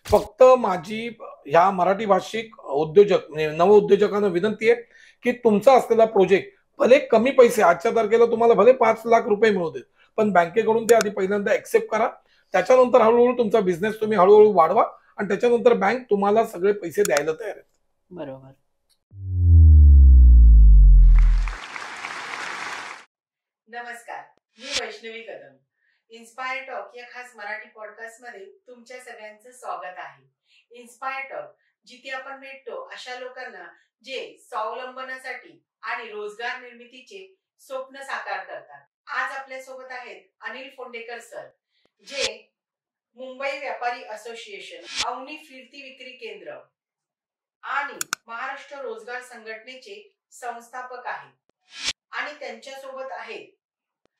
फक्त माझी ह्या मराठी भाषिक उद्योजक नव उद्योजकांना विनंती आहे की तुमचा असलेला प्रोजेक्ट भले कमी पैसे आजच्या तारखेला तुम्हाला भले 5 लाख रुपये मिळू देत, पण बँकेकडून ते आधी पहिल्यांदा एक्सेप्ट करा. त्याच्यानंतर हळूहळू तुमचा बिझनेस तुम्ही हळूहळू वाढवा आणि त्याच्यानंतर बँक तुम्हाला सगळे पैसे द्यायला तयार आहे. बरोबर. नमस्कार, मी वैष्णवी कदम. इन्स्पायर टॉक या खास मराठी पॉडकास्ट मध्ये तुमच्या सगळ्यांचं स्वागत आहे. इन्स्पायर टॉक जिथे आपण भेटतो अशा लोकांना जे स्वावलंबनासाठी आणि रोजगार निर्मितीचे स्वप्न साकार करतात. आज आपल्या सोबत आहेत अनिल फोंडेकर सर, जे मुंबई व्यापारी असोसिएशन, अवनी फिरती विक्री केंद्र आणि महाराष्ट्र रोजगार संघटनेचे संस्थापक आहेत. आणि त्यांच्यासोबत आहेत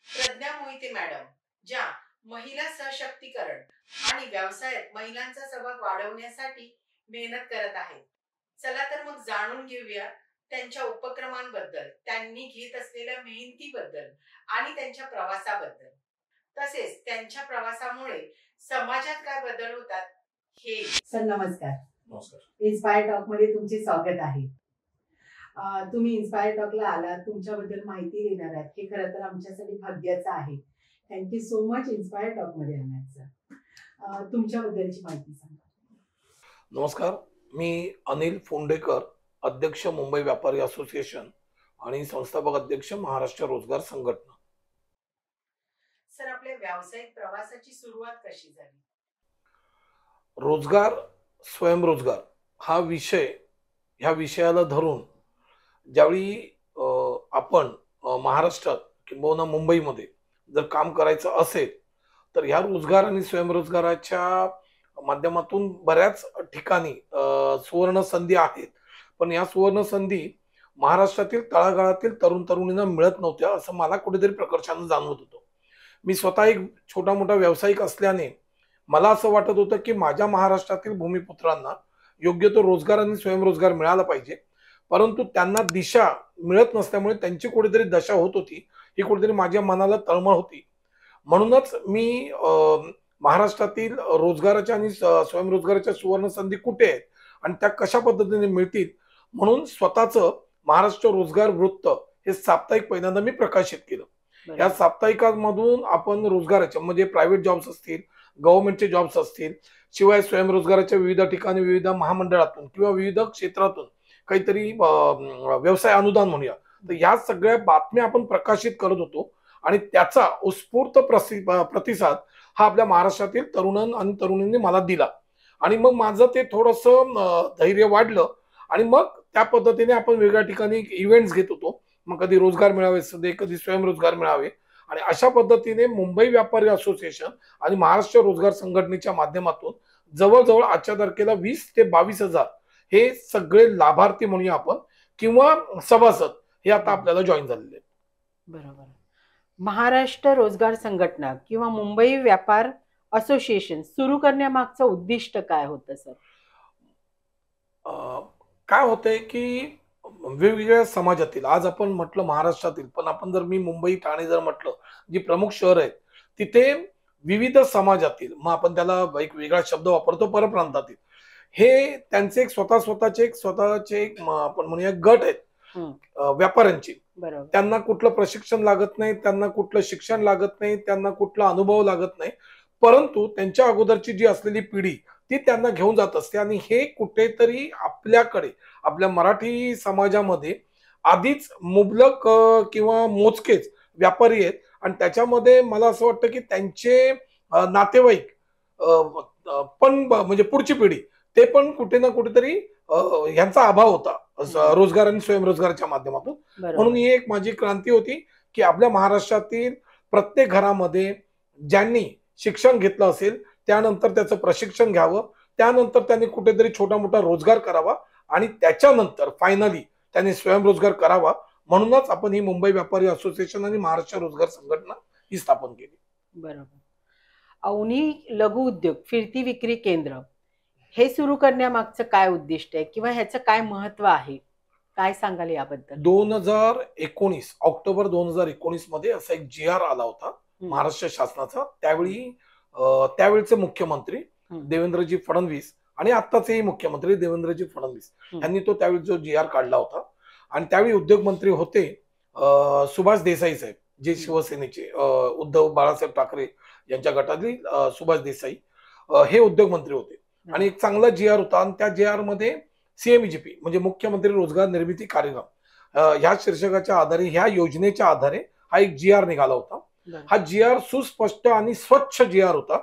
प्रज्ञा मोहिते मॅडम, ज्या महिला सशक्तीकरण आणि व्यवसायात महिलांचा सहभाग वाढवण्यासाठी मेहनत करत आहेत. चला तर मग जाणून घेऊया त्यांच्या उपक्रमांबद्दल, त्यांनी घेत असलेल्या मेहनतीबद्दल आणि त्यांच्या प्रवासाबद्दल. तसेच त्यांच्या प्रवासामुळे समाजात काय बदल होतात हे. सर नमस्कार. नमस्कार. इन्स्पायर टॉक मध्ये तुमचे स्वागत आहे. तुम्ही इन्स्पायर टॉकला आलात, तुमच्याबद्दल माहिती देणार आहात, हे खरं तर आमच्यासाठी भाग्याचं आहे. Thank you so much inspire talk मध्ये आल्याचं. तुमच्याबद्दलची माहिती सांगा. नमस्कार, मी अनिल फोंडेकर, अध्यक्ष मुंबई व्यापारी असोसिएशन आणि संस्थापक अध्यक्ष महाराष्ट्र रोजगार संघटना. सर, आपल्या व्यावसायिक प्रवासाची सुरुवात कशी झाली? रोजगार, स्वयंरोजगार हा विषय, ह्या विषयाला धरून ज्यावेळी आपण महाराष्ट्रात किंवा मुंबईमध्ये जर काम करायचं असेल तर ह्या रोजगार आणि स्वयंरोजगाराच्या माध्यमातून बऱ्याच ठिकाणी सुवर्ण संधी आहेत, पण या सुवर्ण संधी महाराष्ट्रातील तळागाळातील तरुण तरुणींना मिळत नव्हत्या असं मला कुठेतरी प्रकर्षानं जाणवत होतं. मी स्वतः एक छोटा मोठा व्यावसायिक असल्याने मला असं वाटत होतं की माझ्या महाराष्ट्रातील भूमिपुत्रांना योग्य तो रोजगार आणि स्वयंरोजगार मिळाला पाहिजे, परंतु त्यांना दिशा मिळत नसल्यामुळे त्यांची कुठेतरी दशा होत होती, ही कुठेतरी माझ्या मनाला तळमळ होती. म्हणूनच मी महाराष्ट्रातील रोजगाराच्या आणि स्वयंरोजगाराच्या सुवर्ण संधी कुठे आहेत आणि त्या कशा पद्धतीने मिळतील म्हणून स्वतःचं महाराष्ट्र रोजगार वृत्त हे साप्ताहिक पहिल्यांदा मी प्रकाशित केलं. या साप्ताहिकांमधून आपण रोजगाराच्या म्हणजे प्रायव्हेट जॉब्स असतील, गव्हर्नमेंटचे जॉब्स असतील, शिवाय स्वयंरोजगाराच्या विविध ठिकाणी विविध महामंडळातून किंवा विविध क्षेत्रातून काहीतरी व्यवसाय अनुदान म्हणूया, तर या सगळ्या बातम्या आपण प्रकाशित करत होतो आणि त्याचा उत्स्फूर्त प्रतिसाद हा आपल्या महाराष्ट्रातील तरुण आणि तरुणींनी मला दिला. आणि मग माझं ते थोडंसं धैर्य वाढलं आणि मग त्या पद्धतीने आपण वेगळ्या ठिकाणी इव्हेंट्स घेत होतो. मग कधी रोजगार मेळावे, कधी स्वयंरोजगार मेळावे, आणि अशा पद्धतीने मुंबई व्यापारी असोसिएशन आणि महाराष्ट्र रोजगार संघटनेच्या माध्यमातून जवळजवळ आजच्या तारखेला 20 ते 22,000 हे सगळे लाभार्थी म्हणूया आपण किंवा सभासद हे आता आपल्याला जॉईन झालेले. बरोबर. महाराष्ट्र रोजगार संघटना किंवा मुंबई व्यापार असोसिएशन सुरू करण्यामागचं उद्दिष्ट काय होतं सर? काय होतंय की वेगवेगळ्या समाजातील, आज आपण म्हटलं महाराष्ट्रातील, पण आपण जर मी मुंबई ठाणे जर म्हटलं, जी प्रमुख शहर आहेत तिथे विविध समाजातील, मग आपण त्याला एक वेगळा शब्द वापरतो, परप्रांतातील, हे त्यांचे एक स्वतःचे एक आपण म्हणूया गट आहेत व्यापाऱ्यांची. त्यांना कुठलं प्रशिक्षण लागत नाही, त्यांना कुठलं शिक्षण लागत नाही, त्यांना कुठला अनुभव लागत नाही, परंतु त्यांच्या अगोदरची जी असलेली पिढी ती त्यांना घेऊन जात असते. आणि हे कुठेतरी आपल्याकडे आपल्या मराठी समाजामध्ये आधीच मुबलक किंवा मोजकेच व्यापारी आहेत आणि त्याच्यामध्ये मला असं वाटतं की त्यांचे नातेवाईक पण म्हणजे पुढची पिढी ते पण कुठे ना कुठेतरी ह्यांचा अभाव होता रोजगार आणि स्वयंरोजगाराच्या माध्यमातून. म्हणून ही एक माझी क्रांती होती की आपल्या महाराष्ट्रातील प्रत्येक घरामध्ये ज्यांनी शिक्षण घेतलं असेल त्यानंतर त्याचं प्रशिक्षण घ्यावं, त्यानंतर त्यांनी कुठेतरी छोटा मोठा रोजगार करावा आणि त्याच्यानंतर फायनली त्यांनी स्वयंरोजगार करावा. म्हणूनच आपण ही मुंबई व्यापारी असोसिएशन आणि महाराष्ट्र रोजगार संघटना ही स्थापन केली. बरोबर. अवनी लघु उद्योग फिरती विक्री केंद्र हे सुरू करण्यामागचं काय उद्दिष्ट आहे किंवा ह्याचं काय महत्व आहे, काय सांगाल याबद्दल? 2019 ऑक्टोबर 2019 मध्ये असा एक GR आला होता महाराष्ट्र शासनाचा. त्यावेळी त्यावेळेचे मुख्यमंत्री देवेंद्रजी फडणवीस आणि आत्ताचेही मुख्यमंत्री देवेंद्रजी फडणवीस हम्म. यांनी तो त्यावेळी जो GR काढला होता. आणि त्यावेळी उद्योग मंत्री होते सुभाष देसाई साहेब, जे शिवसेनेचे उद्धव बाळासाहेब ठाकरे यांच्या गटातील सुभाष देसाई हे उद्योग मंत्री होते. आणि एक चांगला GR होता आणि त्या GR मध्ये CMEGP म्हणजे मुख्यमंत्री रोजगार निर्मिती कार्यक्रम ह्या शीर्षकाच्या आधारे, ह्या योजनेच्या आधारे हा एक GR निघाला होता. हा GR सुस्पष्ट आणि स्वच्छ GR होता.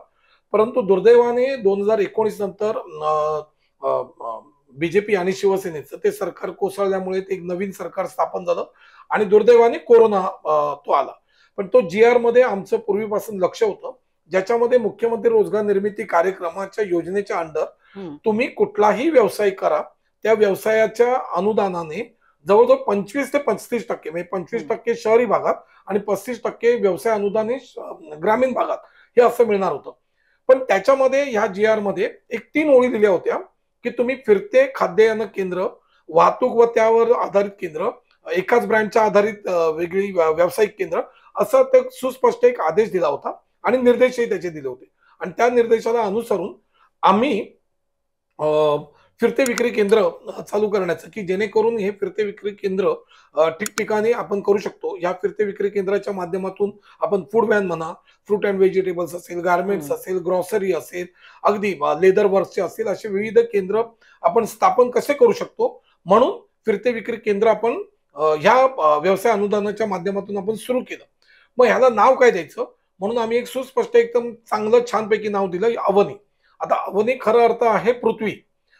परंतु दुर्दैवाने 2019 नंतर BJP आणि शिवसेनेचं ते सरकार कोसळल्यामुळे ते एक नवीन सरकार स्थापन झालं आणि दुर्दैवाने कोरोना तो आला. पण तो GR मध्ये आमचं पूर्वीपासून लक्ष होतं, ज्याच्यामध्ये मुख्यमंत्री रोजगार निर्मिती कार्यक्रमाच्या योजनेच्या अंडर तुम्ही कुठलाही व्यवसाय करा, त्या व्यवसायाच्या अनुदानाने जवळजवळ 25 ते 35% म्हणजे 25% शहरी भागात आणि 35% व्यवसाय अनुदान हे ग्रामीण भागात हे असं मिळणार होतं. पण त्याच्यामध्ये ह्या GR मध्ये एक 3 ओळी दिल्या होत्या की तुम्ही फिरते खाद्यान्न केंद्र, वाहतूक व त्यावर आधारित केंद्र, एकाच ब्रँडच्या आधारित वेगळी व्यावसायिक केंद्र, असं ते सुस्पष्ट एक आदेश दिला होता आणि निर्देशही त्याचे दिले होते. आणि त्या निर्देशाला अनुसरून आम्ही फिरते विक्री केंद्र चालू करण्याचं, की जेणेकरून हे फिरते विक्री केंद्र ठिकठिकाणी आपण करू शकतो. या फिरते विक्री केंद्राच्या माध्यमातून आपण फूड व्हॅन म्हणा, फ्रूट अँड व्हेजिटेबल्स असेल, गार्मेंट्स असेल, ग्रॉसरी असेल, अगदी लेदर वर्कचे असेल, असे विविध केंद्र आपण स्थापन कसे करू शकतो, म्हणून फिरते विक्री केंद्र आपण ह्या व्यवसाय अनुदानाच्या माध्यमातून आपण सुरू केलं. मग ह्याला नाव काय द्यायचं म्हणून आम्ही एक सुस्पष्ट एकदम चांगलं छानपैकी नाव दिलं अवनी. आता अवनी खरा अर्थ आहे पृथ्वी,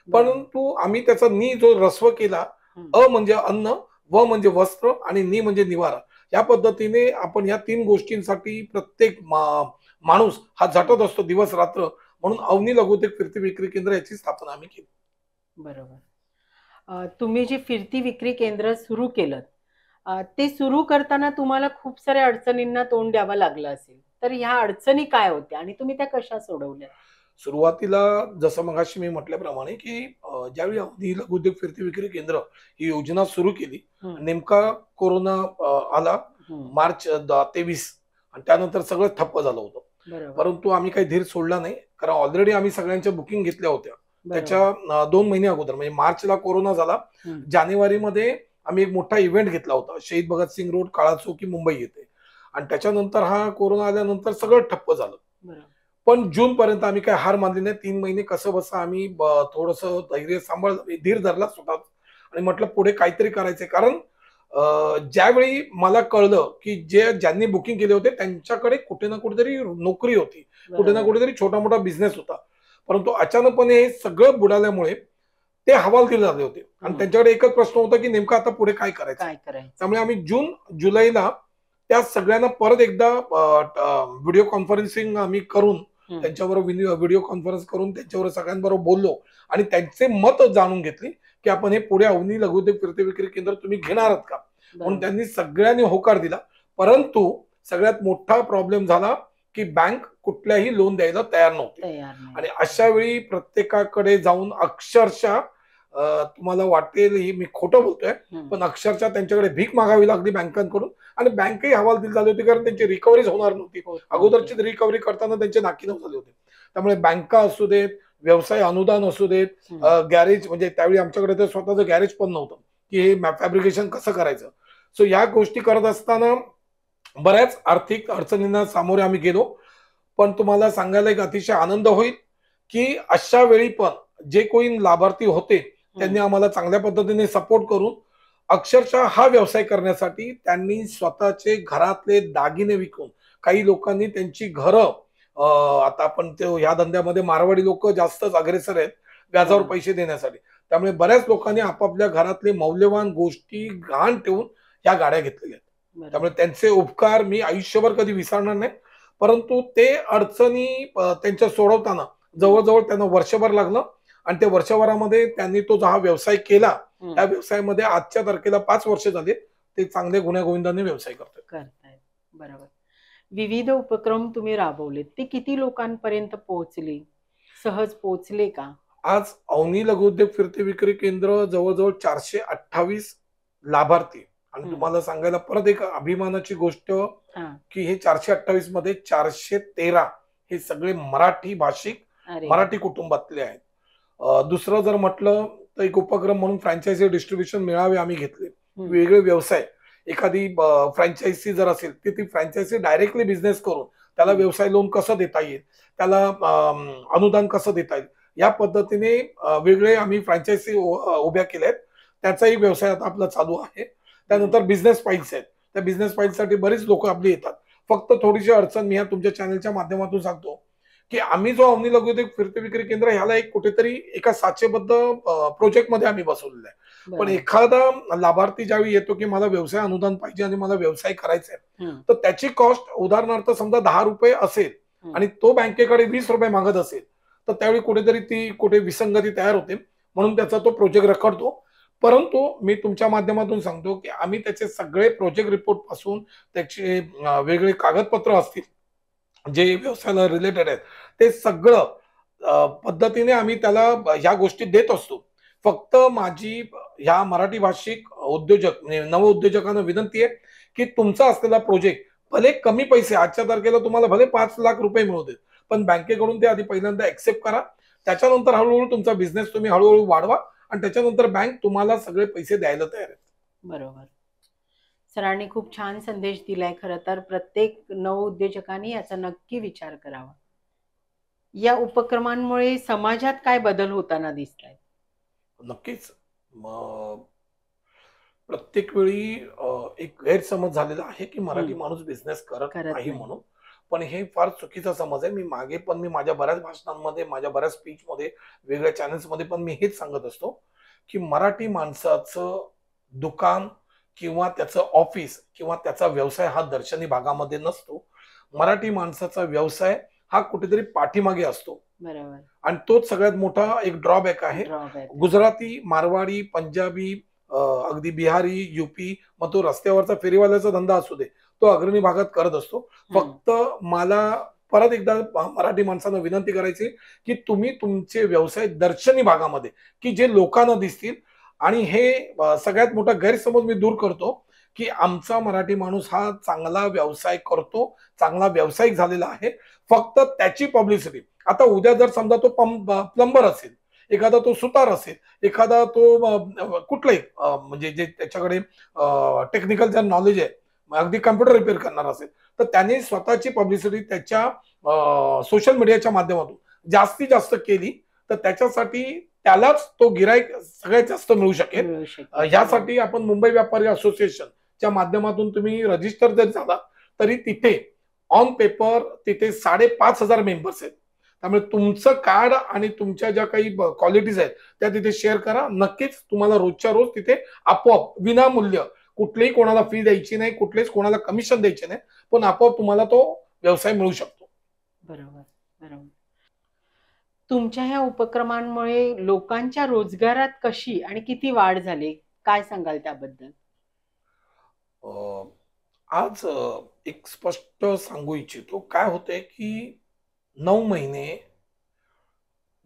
परंतु आम्ही त्याचा नी जो रस्व केला, अ म्हणजे अन्न, व म्हणजे वस्त्र आणि नी म्हणजे निवारा, या पद्धतीने आपण या 3 गोष्टींसाठी प्रत्येक माणूस हा झटत असतो दिवस रात्र, म्हणून अवनी लघुउद्योग फिरती विक्री केंद्र याची स्थापना आम्ही केली. बरोबर. तुम्ही जे फिरती विक्री केंद्र सुरू केलं ते सुरू करताना तुम्हाला खूप साऱ्या अडचणींना तोंड द्यावं लागलं असेल, तर ह्या अडचणी काय होत्या आणि तुम्ही त्या कशा सोडवल्या? सुरुवातीला जसं मगाशी मी म्हटल्याप्रमाणे की ज्यावेळी अवनी लघुउद्योग फिरती विक्री केंद्र ही योजना सुरू केली, नेमका कोरोना आला मार्च 23 आणि त्यानंतर सगळं ठप्प झालं होतं. परंतु आम्ही काही धीर सोडला नाही, कारण ऑलरेडी आम्ही सगळ्यांच्या बुकिंग घेतल्या होत्या. त्याच्या 2 महिने अगोदर म्हणजे मार्चला कोरोना झाला, जानेवारीमध्ये आम्ही एक मोठा इव्हेंट घेतला होता शहीद भगतसिंग रोड, काळा चौकी, मुंबई येथे. आणि त्याच्यानंतर हा कोरोना आल्यानंतर सगळं ठप्प झालं. पण जून पर्यंत आम्ही काय हार मानली नाही. 3 महिने कसं बसं आम्ही थोडंसं धैर्य धीर धरला स्वतः आणि म्हटलं पुढे काहीतरी करायचंय. कारण ज्यावेळी मला कळलं की ज्यांनी बुकिंग केले होते त्यांच्याकडे कुठे ना कुठेतरी नोकरी होती, कुठे ना कुठेतरी छोटा मोठा बिझनेस होता, परंतु अचानकपणे हे सगळं बुडाल्यामुळे ते हवालदिल झाले होते आणि त्यांच्याकडे एकच प्रश्न होता की नेमकं आता पुढे काय करायचं. त्यामुळे आम्ही जून जुलैला त्या सगळ्यांना परत एकदा व्हिडिओ कॉन्फरन्सिंग आम्ही करून, त्यांच्याबरोबर व्हिडिओ कॉन्फरन्स करून त्यांच्यावर सगळ्यांबरोबर बोललो आणि त्यांचे मत जाणून घेतली की आपण हे पुढे अवनी लघुउद्योग फिरते विक्री केंद्र तुम्ही घेणार आहात का, म्हणून त्यांनी सगळ्यांनी होकार दिला. परंतु सगळ्यात मोठा प्रॉब्लेम झाला की बँक कुठल्याही लोन द्यायला तयार नव्हती. आणि अशा वेळी प्रत्येकाकडे जाऊन अक्षरशः तुम्हाला वाटेल ही मी खोटं बोलतोय, पण अक्षरशः त्यांच्याकडे भीक मागावी लागली बँकांकडून आणि बँकही हवालदिल झाली होती, कारण त्यांची रिकव्हरीच होणार नव्हती. अगोदरची रिकव्हरी करताना त्यांचे नाकीनऊ झाले होते. त्यामुळे बँका असू देत, व्यवसाय अनुदान असू देत, गॅरेज म्हणजे त्यावेळी आमच्याकडे तर स्वतःचं गॅरेज पण नव्हतं की हे फॅब्रिकेशन कसं करायचं. सो या गोष्टी करत असताना बऱ्याच आर्थिक अडचणींना सामोरे आम्ही गेलो. पण तुम्हाला सांगायला एक अतिशय आनंद होईल की अशा वेळी पण जे कोणी लाभार्थी होते त्यांनी आम्हाला चांगल्या पद्धतीने सपोर्ट करून अक्षरशः हा व्यवसाय करण्यासाठी त्यांनी स्वतःचे घरातले दागिने विकून, काही लोकांनी त्यांची घरं, आता आपण ते ह्या धंद्यामध्ये मारवाडी लोक जास्तच अग्रेसर आहेत व्याजावर पैसे देण्यासाठी, त्यामुळे बऱ्याच लोकांनी आपापल्या घरातले मौल्यवान गोष्टी गहाण ठेवून या गाड्या घेतलेल्या आहेत. त्यामुळे त्यांचे उपकार मी आयुष्यभर कधी विसरणार नाही. परंतु ते अडचणी त्यांच्या सोडवताना जवळजवळ त्यांना वर्षभर लागलं आणि त्या वर्षभरामध्ये त्यांनी तो जो हा व्यवसाय केला, त्या व्यवसायामध्ये आजच्या तारखेला 5 वर्ष झाले ते चांगले गुण्यागोविंदाने व्यवसाय करतायत. बरोबर. विविध उपक्रम तुम्ही राबवले, ते किती लोकांपर्यंत पोहोचले, सहज पोहोचले का? आज अवनी लघुउद्योग फिरते विक्री केंद्र जवळजवळ 428 लाभार्थी. आणि तुम्हाला सांगायला परत एक अभिमानाची गोष्ट की हे 428 मध्ये 413 हे सगळे मराठी भाषिक अरे मराठी कुटुंबातले आहेत. दुसरं जर म्हटलं तर एक उपक्रम म्हणून फ्रँचायझी डिस्ट्रीब्युशन मेळावे आम्ही घेतले. वेगळे व्यवसाय, एखादी फ्रँचायझी जर असेल तर ती फ्रँचायझी डायरेक्टली बिझनेस करून त्याला व्यवसाय लोन कसं देता येईल, त्याला अनुदान कसं देता येईल, या पद्धतीने वेगळे आम्ही फ्रँचायझी उभ्या केल्या आहेत. त्याचाही व्यवसाय आता आपला चालू आहे. त्यानंतर बिझनेस फाईल्स आहेत. त्या बिझनेस फाईलसाठी बरीच लोक आपली येतात. फक्त थोडीशी अडचण मी ह्या तुमच्या चॅनलच्या माध्यमातून सांगतो की आम्ही जो अवनी लघुउद्योग फिरते विक्री केंद्र ह्याला एक कुठेतरी एका साचेबद्ध प्रोजेक्ट मध्ये आम्ही बसवलेलं आहे. पण एखादा लाभार्थी ज्यावेळी येतो की मला व्यवसाय अनुदान पाहिजे आणि मला व्यवसाय करायचा आहे, तर त्याची कॉस्ट उदाहरणार्थ समजा 10 रुपये असेल आणि तो बँकेकडे 20 रुपये मागत असेल, तर त्यावेळी कुठेतरी ती कुठे विसंगती तयार होते. म्हणून त्याचा तो प्रोजेक्ट रखडतो. परंतु मी तुमच्या माध्यमातून सांगतो की आम्ही त्याचे सगळे प्रोजेक्ट रिपोर्ट पासून त्याचे वेगळे कागदपत्र असतील जे व्यवसायाला रिलेटेड आहेत, ते सगळं पद्धतीने आम्ही त्याला ह्या गोष्टी देत असतो. फक्त माझी ह्या मराठी भाषिक उद्योजक म्हणजे नव उद्योजकांना विनंती आहे की तुमचा असलेला प्रोजेक्ट भले कमी पैसे आजच्या तारखेला तुम्हाला भले 5 लाख रुपये मिळू देत, पण बँकेकडून ते आधी पहिल्यांदा एक्सेप्ट करा. त्याच्यानंतर हळूहळू तुमचा बिझनेस तुम्ही हळूहळू वाढवा आणि त्याच्यानंतर बँक तुम्हाला सगळे पैसे द्यायला तयार आहे. बरोबर. सरांनी खूप छान संदेश दिलाय. खरं तर प्रत्येक नवउद्योजकांनी याचा नक्की विचार करावा. या उपक्रमांमुळे समाजात काय बदल होताना दिसत आहेत? नक्कीच. प्रत्येक वेळी एक गैरसमज झालेला आहे की मराठी माणूस बिझनेस करत नाही म्हणून. पण हे फार चुकीचा समज आहे. मी माझ्या बऱ्याच भाषणांमध्ये, माझ्या बऱ्याच स्पीचमध्ये, वेगळ्या चॅनल्समध्ये पण मी हेच सांगत असतो की मराठी माणसाचं दुकान किंवा त्याचं ऑफिस किंवा त्याचा व्यवसाय हा दर्शनी भागामध्ये नसतो. मराठी माणसाचा व्यवसाय हा कुठेतरी पाठीमागे असतो. बरोबर. आणि तोच सगळ्यात मोठा एक ड्रॉबॅक आहे. गुजराती, मारवाडी, पंजाबी, अगदी बिहारी, युपी, मग तो रस्त्यावरचा फेरीवाल्याचा धंदा असू दे, तो अग्रणी भागात करत असतो. फक्त मला परत एकदा मराठी माणसांना विनंती करायची की तुम्ही तुमचे व्यवसाय दर्शनी भागामध्ये की जे लोकांना दिसतील. आणि हे सगळ्यात मोठा गैरसमज मी दूर करतो की आमचा मराठी माणूस हा चांगला व्यवसाय करतो, चांगला व्यावसायिक झालेला आहे. फक्त त्याची पब्लिसिटी. आता उद्या जर समजा तो प्लंबर असेल, एखादा तो सुतार असेल, एखादा तो कुठलाही म्हणजे जे त्याच्याकडे टेक्निकल जर नॉलेज आहे, अगदी कम्प्युटर रिपेअर करणार असेल, तर त्याने स्वतःची पब्लिसिटी त्याच्या सोशल मीडियाच्या माध्यमातून जास्तीत जास्त केली तर त्याच्यासाठी त्यालाच तो गिराईक सगळ्यात जास्त मिळू शकेल. यासाठी आपण मुंबई व्यापारी असोसिएशनच्या माध्यमातून तुम्ही रजिस्टर जर झाला तरी तिथे ऑन पेपर तिथे 5,500 मेंबर्स आहेत. त्यामुळे तुमचं कार्ड आणि तुमच्या ज्या काही क्वालिटीज आहेत त्या तिथे शेअर करा. नक्कीच तुम्हाला रोजच्या रोज तिथे आपोआप विनामूल्य, कुठलीही कोणाला फी द्यायची नाही, कुठलेच कोणाला कमिशन द्यायचे नाही, पण आपोआप तुम्हाला तो व्यवसाय मिळू शकतो. बरोबर बरोबर. तुमच्या ह्या उपक्रमांमुळे लोकांच्या रोजगारात कशी आणि किती वाढ झाली, काय सांगाल त्याबद्दल? आज एक स्पष्ट सांगू इच्छितो. काय होतंय की 9 महिने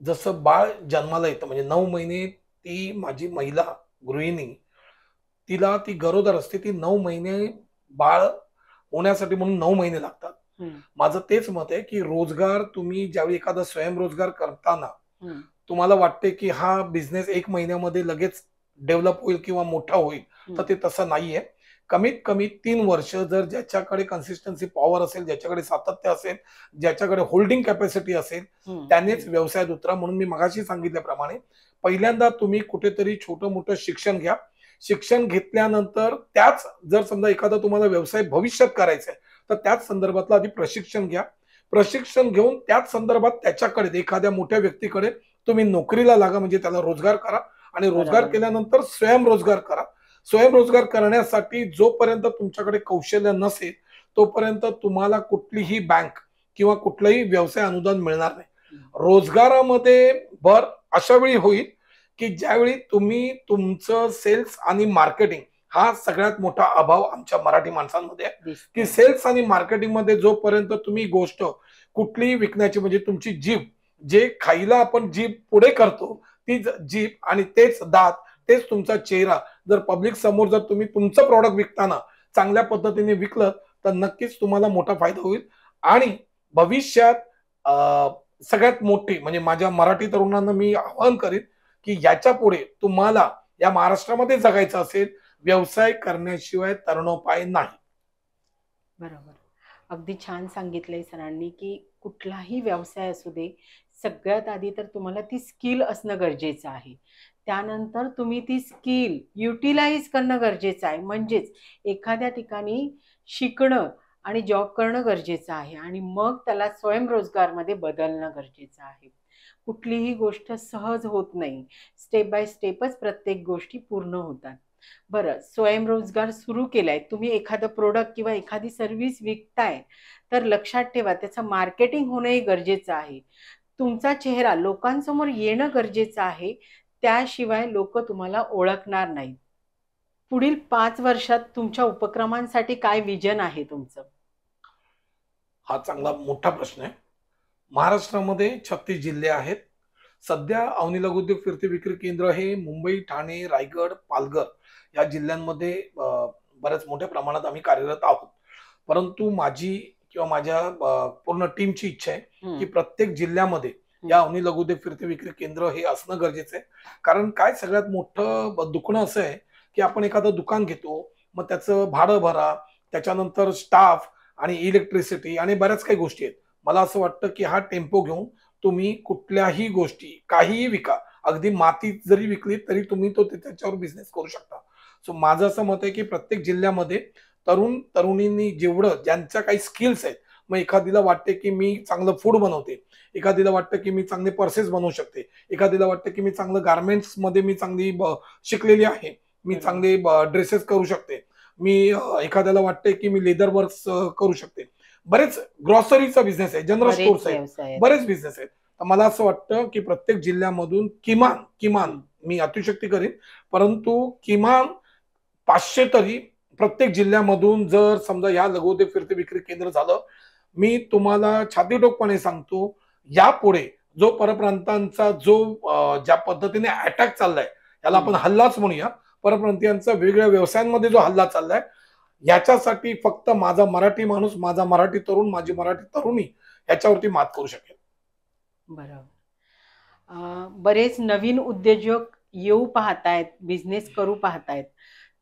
जसं बाळ जन्माला येतं, म्हणजे 9 महिने ती माझी महिला गृहिणी, तिला ती गरोदर असते, ती 9 महिने बाळ होण्यासाठी म्हणून 9 महिने लागतात. माझं तेच मत आहे की रोजगार तुम्ही ज्यावेळी एखादा स्वयंरोजगार करताना तुम्हाला वाटते की हा बिझनेस 1 महिन्यामध्ये लगेच डेव्हलप होईल किंवा मोठा होईल, तर ते तसं नाहीये. कमीत कमी 3 वर्ष जर ज्याच्याकडे कन्सिस्टन्सी पॉवर असेल, ज्याच्याकडे सातत्य असेल, ज्याच्याकडे होल्डिंग कॅपॅसिटी असेल, त्यानेच व्यवसायात उतरा. म्हणून मी मगाशी सांगितल्याप्रमाणे पहिल्यांदा तुम्ही कुठेतरी छोटं मोठं शिक्षण घ्या. शिक्षण घेतल्यानंतर त्याच जर समजा एखादा तुम्हाला व्यवसाय भविष्यात करायचा आहे तर त्याच संदर्भातलं आधी प्रशिक्षण घ्या. प्रशिक्षण घेऊन त्याच संदर्भात त्याच्याकडे एखाद्या मोठ्या व्यक्तीकडे तुम्ही नोकरीला लागा, म्हणजे त्याला रोजगार करा. आणि रोजगार केल्यानंतर स्वयंरोजगार करा. स्वयंरोजगार करण्यासाठी जोपर्यंत तुमच्याकडे कौशल्य नसेल तोपर्यंत तुम्हाला कुठलीही बँक किंवा कुठलंही व्यवसाय अनुदान मिळणार नाही. रोजगारामध्ये भर अशा वेळी होईल की ज्यावेळी तुम्ही तुमचं सेल्स आणि मार्केटिंग हा सगळ्यात मोठा अभाव आमच्या मराठी माणसांमध्ये आहे की सेल्स आणि मार्केटिंग मध्ये जोपर्यंत तुम्ही गोष्ट कुठलीही विकण्याची, म्हणजे तुमची जीभ, जे खायला आपण जीभ पुढे करतो ती जीभ आणि तेच दात, तेच तुमचा चेहरा, जर पब्लिक समोर जर तुम्ही तुमचं प्रॉडक्ट विकताना चांगल्या पद्धतीने विकलं तर नक्कीच तुम्हाला मोठा फायदा होईल. आणि भविष्यात सगळ्यात मोठी म्हणजे माझ्या मराठी तरुणांना मी आवाहन करेन की याच्या पुढे तुम्हाला या महाराष्ट्रामध्ये जगायचं असेल, व्यवसाय करण्याशिवाय तरणोपाय नाही. बरोबर. अगदी छान सांगितलंय सरांनी की कुठलाही व्यवसाय असू दे, सगळ्यात आधी तर तुम्हाला ती स्किल असणं गरजेचं आहे. त्यानंतर तुम्ही ती स्किल युटिलाइज करणं गरजेचं आहे. म्हणजेच एखाद्या ठिकाणी शिकणं आणि जॉब करणं गरजेचं आहे आणि मग त्याला स्वयंरोजगारमध्ये बदलणं गरजेचं आहे. कुठलीही गोष्ट सहज होत नाही. स्टेप बाय स्टेपच प्रत्येक गोष्टी पूर्ण होतात. बरं, स्वयंरोजगार सुरू केलाय, तुम्ही एखादं प्रोडक्ट किंवा एखादी सर्व्हिस विकताय, तर लक्षात ठेवा त्याचं मार्केटिंग होणंही गरजेचं आहे. तुमचा चेहरा लोकांसमोर येणं गरजेचं आहे. त्याशिवाय लोक तुम्हाला ओळखणार नाहीत. पुढील 5 वर्षात तुमच्या उपक्रमांसाठी काय विजन आहे तुमचं? हा चांगला मोठा प्रश्न आहे. महाराष्ट्रामध्ये 36 जिल्हे आहेत. सध्या अवनी लघुउद्योग फिरते विक्री केंद्र हे मुंबई, ठाणे, रायगड, पालघर या जिल्ह्यांमध्ये बऱ्याच मोठ्या प्रमाणात आम्ही कार्यरत आहोत. परंतु माझी किंवा माझ्या पूर्ण टीमची इच्छा आहे की प्रत्येक जिल्ह्यामध्ये या अवनी लघुउद्योग फिरते विक्री केंद्र हे असणं गरजेचं आहे. कारण काय सगळ्यात मोठं दुखणं असं आहे की आपण एखादं दुकान घेतो, मग त्याचं भाडं भरा, त्याच्यानंतर स्टाफ आणि इलेक्ट्रिसिटी आणि बऱ्याच काही गोष्टी आहेत. मला असं वाटतं की हा टेम्पो घेऊन तुम्ही कुठल्याही गोष्टी काहीही विका, अगदी माती जरी विकली तरी तुम्ही त्याच्यावर बिझनेस करू शकता. सो माझं असं मत आहे की प्रत्येक जिल्ह्यामध्ये तरुण तरुणींनी जेवढं ज्यांच्या काही स्किल्स आहेत, मग एखादीला वाटते की मी चांगलं फूड बनवते, एखादीला वाटतं की मी चांगले पर्सेस बनवू शकते, एखादीला वाटतं की मी चांगलं गार्मेंट्स मध्ये मी चांगली शिकलेली आहे, मी चांगले ड्रेसेस करू शकते, मी एखाद्याला वाटते की मी लेदर वर्क करू शकते. बरेच ग्रॉसरीचा बिझनेस आहे, जनरल स्टोर्स आहेत, बरेच बिझनेस आहेत. तर मला असं वाटतं की प्रत्येक जिल्ह्यामधून किमान किमान मी अतिशयोक्ती करीन, परंतु किमान 500 तरी प्रत्येक जिल्ह्यामधून जर समजा या लघुउद्योग फिरते विक्री केंद्र झालं, मी तुम्हाला छातीठोकपणे सांगतो, यापुढे जो परप्रांतांचा जो ज्या पद्धतीने अटॅक चाललाय, याला आपण हल्लाच म्हणूया, परप्रांतीयांचा वेगवेगळ्या व्यवसायांमध्ये जो हल्ला चाललाय, याच्यासाठी फक्त माझा मराठी माणूस, माझा मराठी तरुण, माझी मराठी तरुणी याच्यावरती मात करू शकेल. बरोबर. बरेच नवीन उद्योजक येऊ पाहतायत, बिझनेस करू पाहतायत,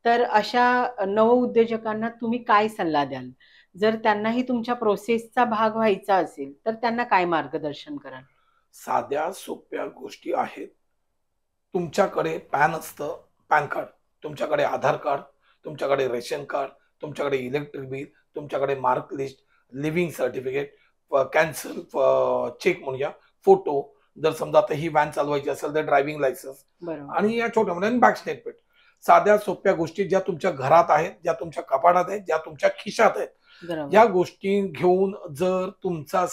तर अशा नवउद्योजकांना तुम्ही काय सल्ला द्याल? जर त्यांनाही तुमच्या प्रोसेसचा भाग व्हायचा असेल तर त्यांना काय मार्गदर्शन कराल? साध्या सोप्या गोष्टी आहेत. तुमच्याकडे पॅन असतं, पॅन कार्ड, तुमच्याकडे आधार कार्ड, तुमच्याकडे रेशन कार्ड, तुमच्याकडे इलेक्ट्रिक बिल, तुमच्याकडे mark list, living certificate, cancel cheque म्हणूया, फोटो, जर समजा आता ही व्हॅन चालवायची असेल तर ड्रायव्हिंग लायसन्स, आणि या छोट्या मोठ्या बँक स्टेटमेंट. साध्या सोप्या गोष्टी ज्या तुमच्या घरात आहेत, ज्या तुमच्या कपाटात आहेत, ज्या तुमच्या खिशात आहेत, या गोष्टी घेऊन जर तुमचा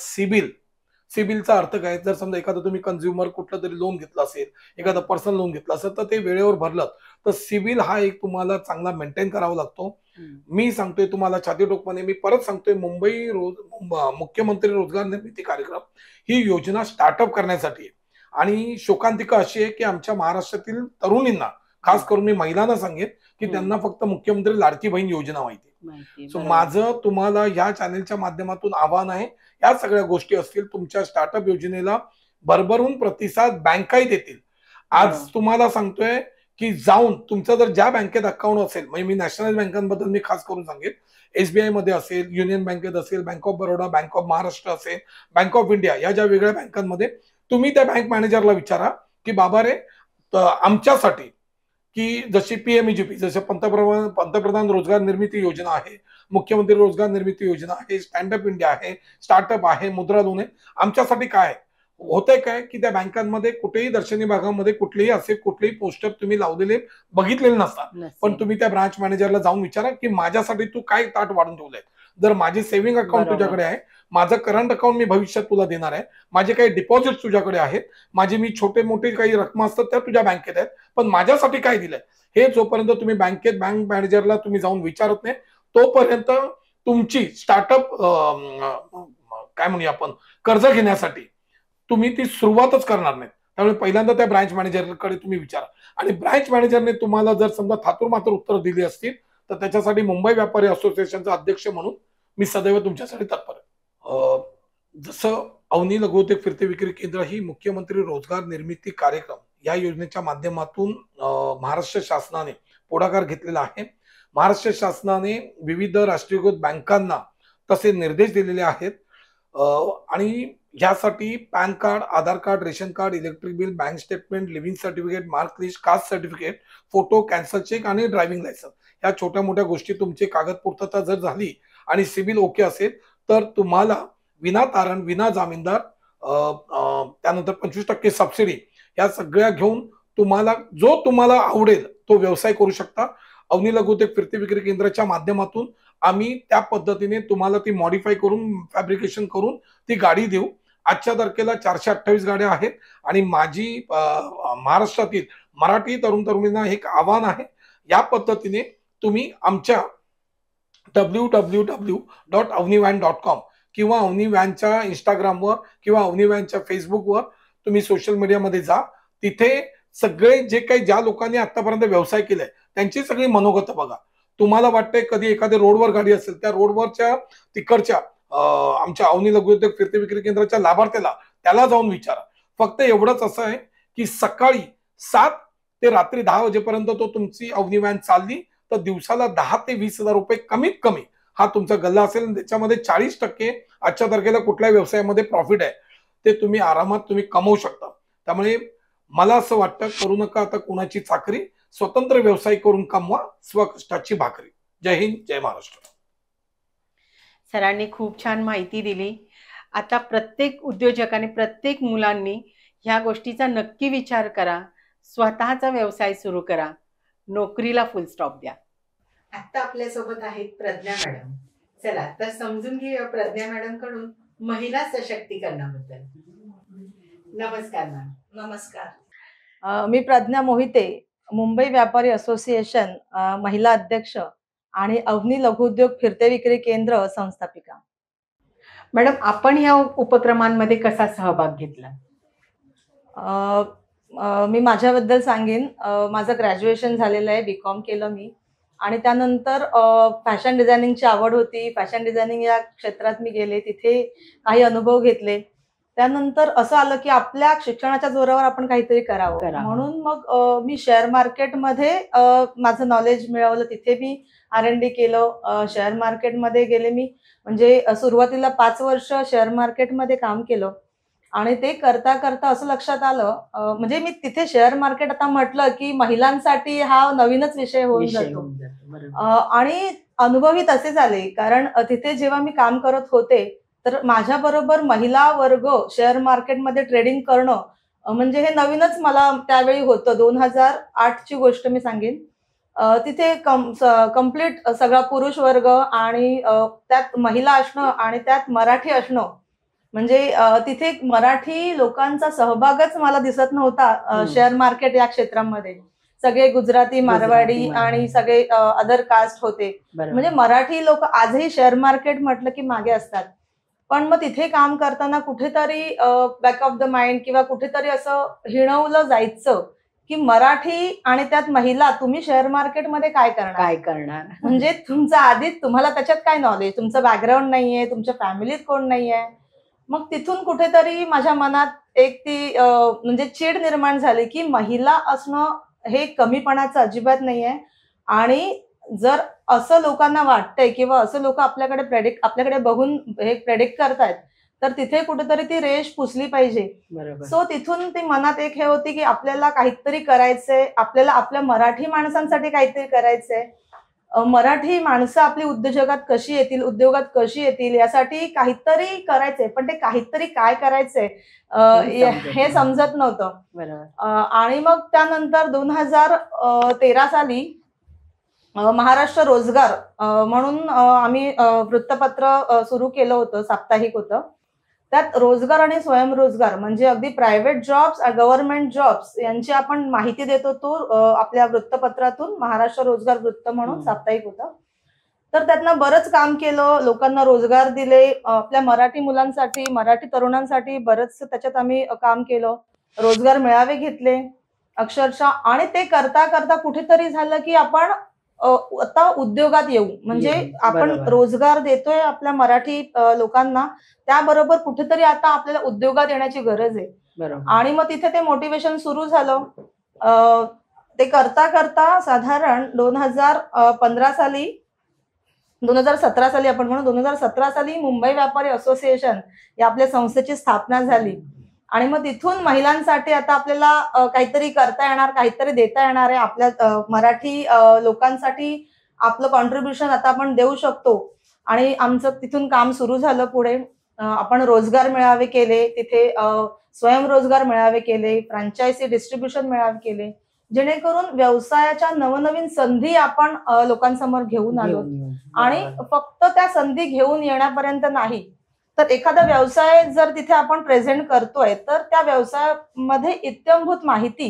सिबिलचा अर्थ काय, जर समजा एखादं तुम्ही कंझ्युमर कुठलं तरी लोन घेतलं असेल, एखादं पर्सनल लोन घेतलं असेल, तर ते वेळेवर भरलं तर सिबिल हा एक तुम्हाला चांगला मेंटेन करावा लागतो. मी सांगतोय तुम्हाला छातीठोकपणे, मी परत सांगतोय, मुख्यमंत्री रोजगार निर्मिती कार्यक्रम ही योजना स्टार्टअप करण्यासाठी आहे. आणि शोकांतिका अशी आहे की आमच्या महाराष्ट्रातील तरुणींना, खास करून मी महिलांना सांगेन की त्यांना फक्त मुख्यमंत्री लाडकी बहीण योजना माहिती. सो माझं तुम्हाला या चॅनेलच्या माध्यमातून आव्हान आहे, या सगळ्या गोष्टी असतील, तुमच्या स्टार्टअप योजनेला भरभरून प्रतिसाद बँकाही देतील. आज तुम्हाला सांगतोय की जाऊन तुमचं जर ज्या बँकेत अकाउंट असेल, म्हणजे मी नॅशनल बँकांबद्दल मी खास करून सांगेन, एसबीआय मध्ये असेल, युनियन बँकेत असेल, bank of Baroda, bank of Maharashtra असेल, बँक ऑफ इंडिया, या ज्या वेगळ्या बँकांमध्ये तुम्ही त्या बँक मॅनेजरला विचारा की बाबा रे, आमच्यासाठी की जशी पीएमईजीपी, जसे पंतप्रधान रोजगार निर्मिती योजना आहे, मुख्यमंत्री रोजगार निर्मिती योजना आहे, स्टँडअप इंडिया आहे, स्टार्टअप आहे, मुद्रा लोन आहे, आमच्यासाठी काय होतंय काय की त्या बँकांमध्ये कुठेही दर्शनी भागामध्ये कुठलेही असे कुठलेही पोस्टर तुम्ही लावलेले बघितलेले नसतात. पण तुम्ही त्या ब्रांच मॅनेजरला जाऊन विचारा की माझ्यासाठी तू काय ताट वाढून ठेवलंय. जर माझी सेव्हिंग अकाउंट तुझ्याकडे आहे, माझं करंट अकाउंट मी भविष्यात तुला देणार आहे, माझे काही डिपॉझिट तुझ्याकडे आहेत, माझी मी छोटे मोठे काही रक्कम असतात त्या तुझ्या बँकेत आहेत, पण माझ्यासाठी काय दिलंय हे जोपर्यंत तुम्ही बँक मॅनेजरला तुम्ही जाऊन विचारत नाही, तोपर्यंत तुमची स्टार्टअप काय म्हणूया आपण कर्ज घेण्यासाठी तुम्ही ती सुरुवातच करणार नाही. त्यामुळे पहिल्यांदा त्या ब्रांच मॅनेजरकडे तुम्ही विचारा. आणि ब्रांच मॅनेजरने तुम्हाला जर समजा थातूर मात्र उत्तर दिली असतील तर त्याच्यासाठी मुंबई व्यापारी असोसिएशनचा अध्यक्ष म्हणून मी सदैव तुमच्यासाठी तत्पर आहे. जसं अवनी लघुउद्योग फिरते विक्री केंद्र ही मुख्यमंत्री रोजगार निर्मिती कार्यक्रम या योजनेच्या माध्यमातून महाराष्ट्र शासनाने पुढाकार घेतलेला आहे. महाराष्ट्र शासनाने विविध राष्ट्रीयकृत बँकांना तसे निर्देश दिलेले आहेत आणि यासाठी PAN card, Aadhaar card, ration card, electric bill, bank statement, living certificate, mark list, caste certificate, photo, cancer check आणि ड्रायव्हिंग लायसन्स या छोट्या मोठ्या गोष्टी तुमची कागद पूर्तता जर झाली आणि सिबिल ओके असेल तर तुम्हाला विना तारण, विना जामीनदार, त्यानंतर 25% सबसिडी या सगळ्या घेऊन तुम्हाला आवडेल तो व्यवसाय करू शकता. अवनी लघुउद्योग फिरते विक्री केंद्राच्या माध्यमातून आम्ही त्या पद्धतीने तुम्हाला ती मॉडिफाय करून, फॅब्रिकेशन करून ती गाडी देऊ. आजच्या तारखेला 428 गाड्या आहेत आणि माझी महाराष्ट्रातील मराठी तरुण तरुणींना एक आव्हान आहे. या पद्धतीने तुम्ही आमच्या www.avnivan.com किंवा अवनी व्हॅनच्या इंस्टाग्रामवर किंवा अवनी व्हॅनच्या फेसबुकवर तुम्ही सोशल मीडियामध्ये जा. तिथे सगळे ज्या लोकांनी आतापर्यंत व्यवसाय केलाय त्यांची सगळी मनोगत बघा. तुम्हाला वाटतंय कधी एखाद्या रोडवर गाडी असेल, त्या रोडवरच्या तिकडच्या आमच्या अवनी लघुउद्योग फिरते विक्री केंद्राच्या लाभार्थ्याला त्याला जाऊन विचारा. फक्त एवढंच असं आहे की सकाळी 7 ते रात्री 10 वाजेपर्यंत तो तुमची अवनी व्हॅन चालली तर दिवसाला 10 ते 20,000 रुपये कमीत कमी हा तुमचा गल्ला असेल. त्याच्यामध्ये 40% आजच्या तारखेला कुठल्याही व्यवसायामध्ये प्रॉफिट आहे ते तुम्ही आरामात कमवू शकता. त्यामुळे मला असं वाटतं, करू नका आता कोणाची चाकरी, स्वतंत्र व्यवसाय करून कमवा, स्वकष्टाची भाकरी. जय हिंद, जय महाराष्ट्र. सरांनी खूप छान माहिती दिली. आता प्रत्येक उद्योजकाने, प्रत्येक मुलांनी ह्या गोष्टीचा नक्की विचार करा. स्वतःचा व्यवसाय सुरू करा. नोकरीला फुल स्टॉप द्या. आता आपल्या सोबत आहेत प्रज्ञा मॅडम. चला तर समजून घेऊया प्रज्ञा मॅडम कडून महिला सशक्तीकरणाबद्दल. नमस्कार मॅम. नमस्कार. मी प्रज्ञा मोहिते, मुंबई व्यापारी असोसिएशन महिला अध्यक्ष आणि अवनी लघुउद्योग फिरते विक्री केंद्र संस्थापिका. मॅडम, आपण ह्या उपक्रमांमध्ये कसा सहभाग घेतला? मी माझ्याबद्दल सांगेन. माझं ग्रॅज्युएशन झालेलं आहे, BCom केलं मी आणि त्यानंतर फॅशन डिझायनिंगची आवड होती. फॅशन डिझायनिंग या क्षेत्रात मी गेले, तिथे काही अनुभव घेतले. त्यानंतर असं आलं की आपल्या शिक्षणाच्या जोरावर आपण काहीतरी करावं. म्हणून मग मी शेअर मार्केटमध्ये माझं नॉलेज मिळवलं. तिथे मी R&D केलं. शेअर मार्केटमध्ये गेले मी, म्हणजे सुरुवातीला 5 वर्ष शेअर मार्केटमध्ये काम केलं आणि ते करता करता असं लक्षात आलं, म्हणजे मी तिथे शेअर मार्केट आता म्हटलं की महिलांसाठी हा नवीनच विषय होऊन जातो आणि अनुभवही तसेच आले. कारण तिथे जेव्हा मी काम करत होते तर माझ्या बरोबर महिला वर्ग शेअर मार्केटमध्ये ट्रेडिंग करणं म्हणजे हे नवीनच मला त्यावेळी होतं. 2008ची गोष्ट मी सांगेन. तिथे कम्प्लीट सगळा पुरुष वर्ग आणि त्यात महिला असणं आणि त्यात मराठी असणं, म्हणजे तिथे मराठी लोकांचा सहभागच मला दिसत नव्हता शेअर मार्केट या क्षेत्रामध्ये. सगळे गुजराती, मारवाडी आणि सगळे अदर कास्ट होते. म्हणजे मराठी लोक आजही शेअर मार्केट म्हटलं की मागे असतात. पण मग तिथे काम करताना कुठेतरी बॅक ऑफ द माइंड किंवा कुठेतरी असं हिणवलं जायचं की मराठी आणि त्यात महिला, तुम्ही शेअर मार्केटमध्ये काय करणार, म्हणजे तुमचं आधीच तुम्हाला त्याच्यात काय नॉलेज, तुमचं बॅकग्राऊंड नाहीये, तुमच्या फॅमिलीत कोण नाहीये. मग तिथून कुठेतरी माझ्या मनात एक ती म्हणजे चीड निर्माण झाली की महिला असणं हे कमीपणाचं अजिबात नाहीये. आणि जर असं लोकांना वाटतंय किंवा असं लोक आपल्याकडे बघून हे प्रेडिक्ट करतायत तर तिथे कुठेतरी ती रेष पुसली पाहिजे. सो तिथून ती मनात एक हे होती की आपल्याला काहीतरी करायचंय, आपल्याला आपल्या मराठी माणसांसाठी काहीतरी करायचंय. मराठी माणसं आपली उद्योगात कशी येतील यासाठी काहीतरी करायचंय. पण ते काहीतरी काय करायचंय हे समजत नव्हतं. आणि मग त्यानंतर 2013 साली महाराष्ट्र रोजगार म्हणून आम्ही वृत्तपत्र सुरू केलं होतं, साप्ताहिक होतं. त्यात रोजगार आणि स्वयंरोजगार म्हणजे अगदी प्रायव्हेट जॉब्स, गव्हर्नमेंट जॉब्स यांची आपण माहिती देत होतो आपल्या वृत्तपत्रातून. महाराष्ट्र रोजगार वृत्त म्हणून साप्ताहिक होतं. तर त्यातनं बरंच काम केलं, लोकांना रोजगार दिले. आपल्या मराठी मुलांसाठी, मराठी तरुणांसाठी बरंच त्याच्यात आम्ही काम केलं. रोजगार मेळावे घेतले अक्षरशः. आणि ते करता करता कुठेतरी झालं की आपण आता उद्योगात येऊ, म्हणजे आपण बरोबर. रोजगार देतोय आपल्या मराठी लोकांना, त्याबरोबर कुठेतरी आता आपल्याला उद्योगात येण्याची गरज आहे. बरोबर. आणि मग तिथे ते मोटिवेशन सुरू झालं. ते करता करता साधारण 2015 साली 2017 साली आपण म्हणू 2017 साली मुंबई व्यापारी असोसिएशन या आपल्या संस्थेची स्थापना झाली. आणि मग तिथून महिलांसाठी आता आपल्याला काहीतरी करता येणार, काहीतरी देता येणार आहे. आपल्या मराठी लोकांसाठी आपलं कॉन्ट्रीब्युशन आता आपण देऊ शकतो. आणि आमचं तिथून काम सुरू झालं पुढे. आपण रोजगार मेळावे केले तिथे, स्वयंरोजगार मेळावे केले, फ्रँचायझी डिस्ट्रीब्युशन मेळावे केले, जेणेकरून व्यवसायाच्या नवनवीन संधी आपण लोकांसमोर घेऊन आलो. आणि फक्त त्या संधी घेऊन येण्यापर्यंत नाही, तर एखादा व्यवसाय जर तिथे आपण प्रेझेंट करतोय तर त्या व्यवसायामध्ये इत्यंभूत माहिती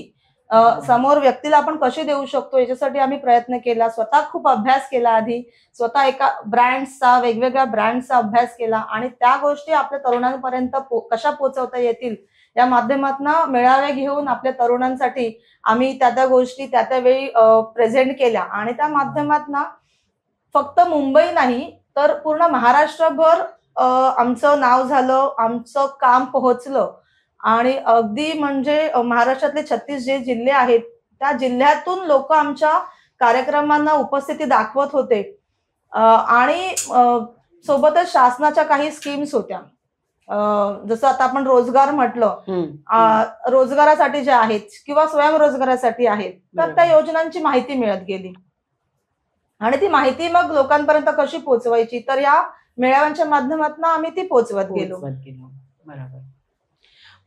समोर व्यक्तीला आपण कशी देऊ शकतो याच्यासाठी आम्ही प्रयत्न केला. स्वतः खूप अभ्यास केला आधी, स्वतः एका ब्रँड्सचा, वेगवेगळ्या ब्रँड्सचा अभ्यास केला आणि त्या गोष्टी आपल्या तरुणांपर्यंत कशा पोहोचवता येतील या माध्यमातून मेळावे घेऊन आपल्या तरुणांसाठी आम्ही त्या गोष्टी त्या वेळी प्रेझेंट केल्या. आणि त्या माध्यमातून फक्त मुंबई नाही तर पूर्ण महाराष्ट्रभर आमचं नाव झालं, आमचं काम पोहोचलं. आणि अगदी म्हणजे महाराष्ट्रातले 36 जे जिल्हे आहेत त्या जिल्ह्यातून लोक आमच्या कार्यक्रमांना उपस्थिती दाखवत होते. आणि सोबतच शासनाच्या काही स्कीम्स होत्या, जसं आता आपण रोजगार म्हटलं, रोजगारासाठी जे आहेत किंवा स्वयंरोजगारासाठी आहेत, तर त्या योजनांची माहिती मिळत गेली. आणि ती माहिती मग लोकांपर्यंत कशी पोहोचवायची, तर या मेळाव्यांच्या माध्यमातून आम्ही ती पोहोचवत गेलो. बरोबर.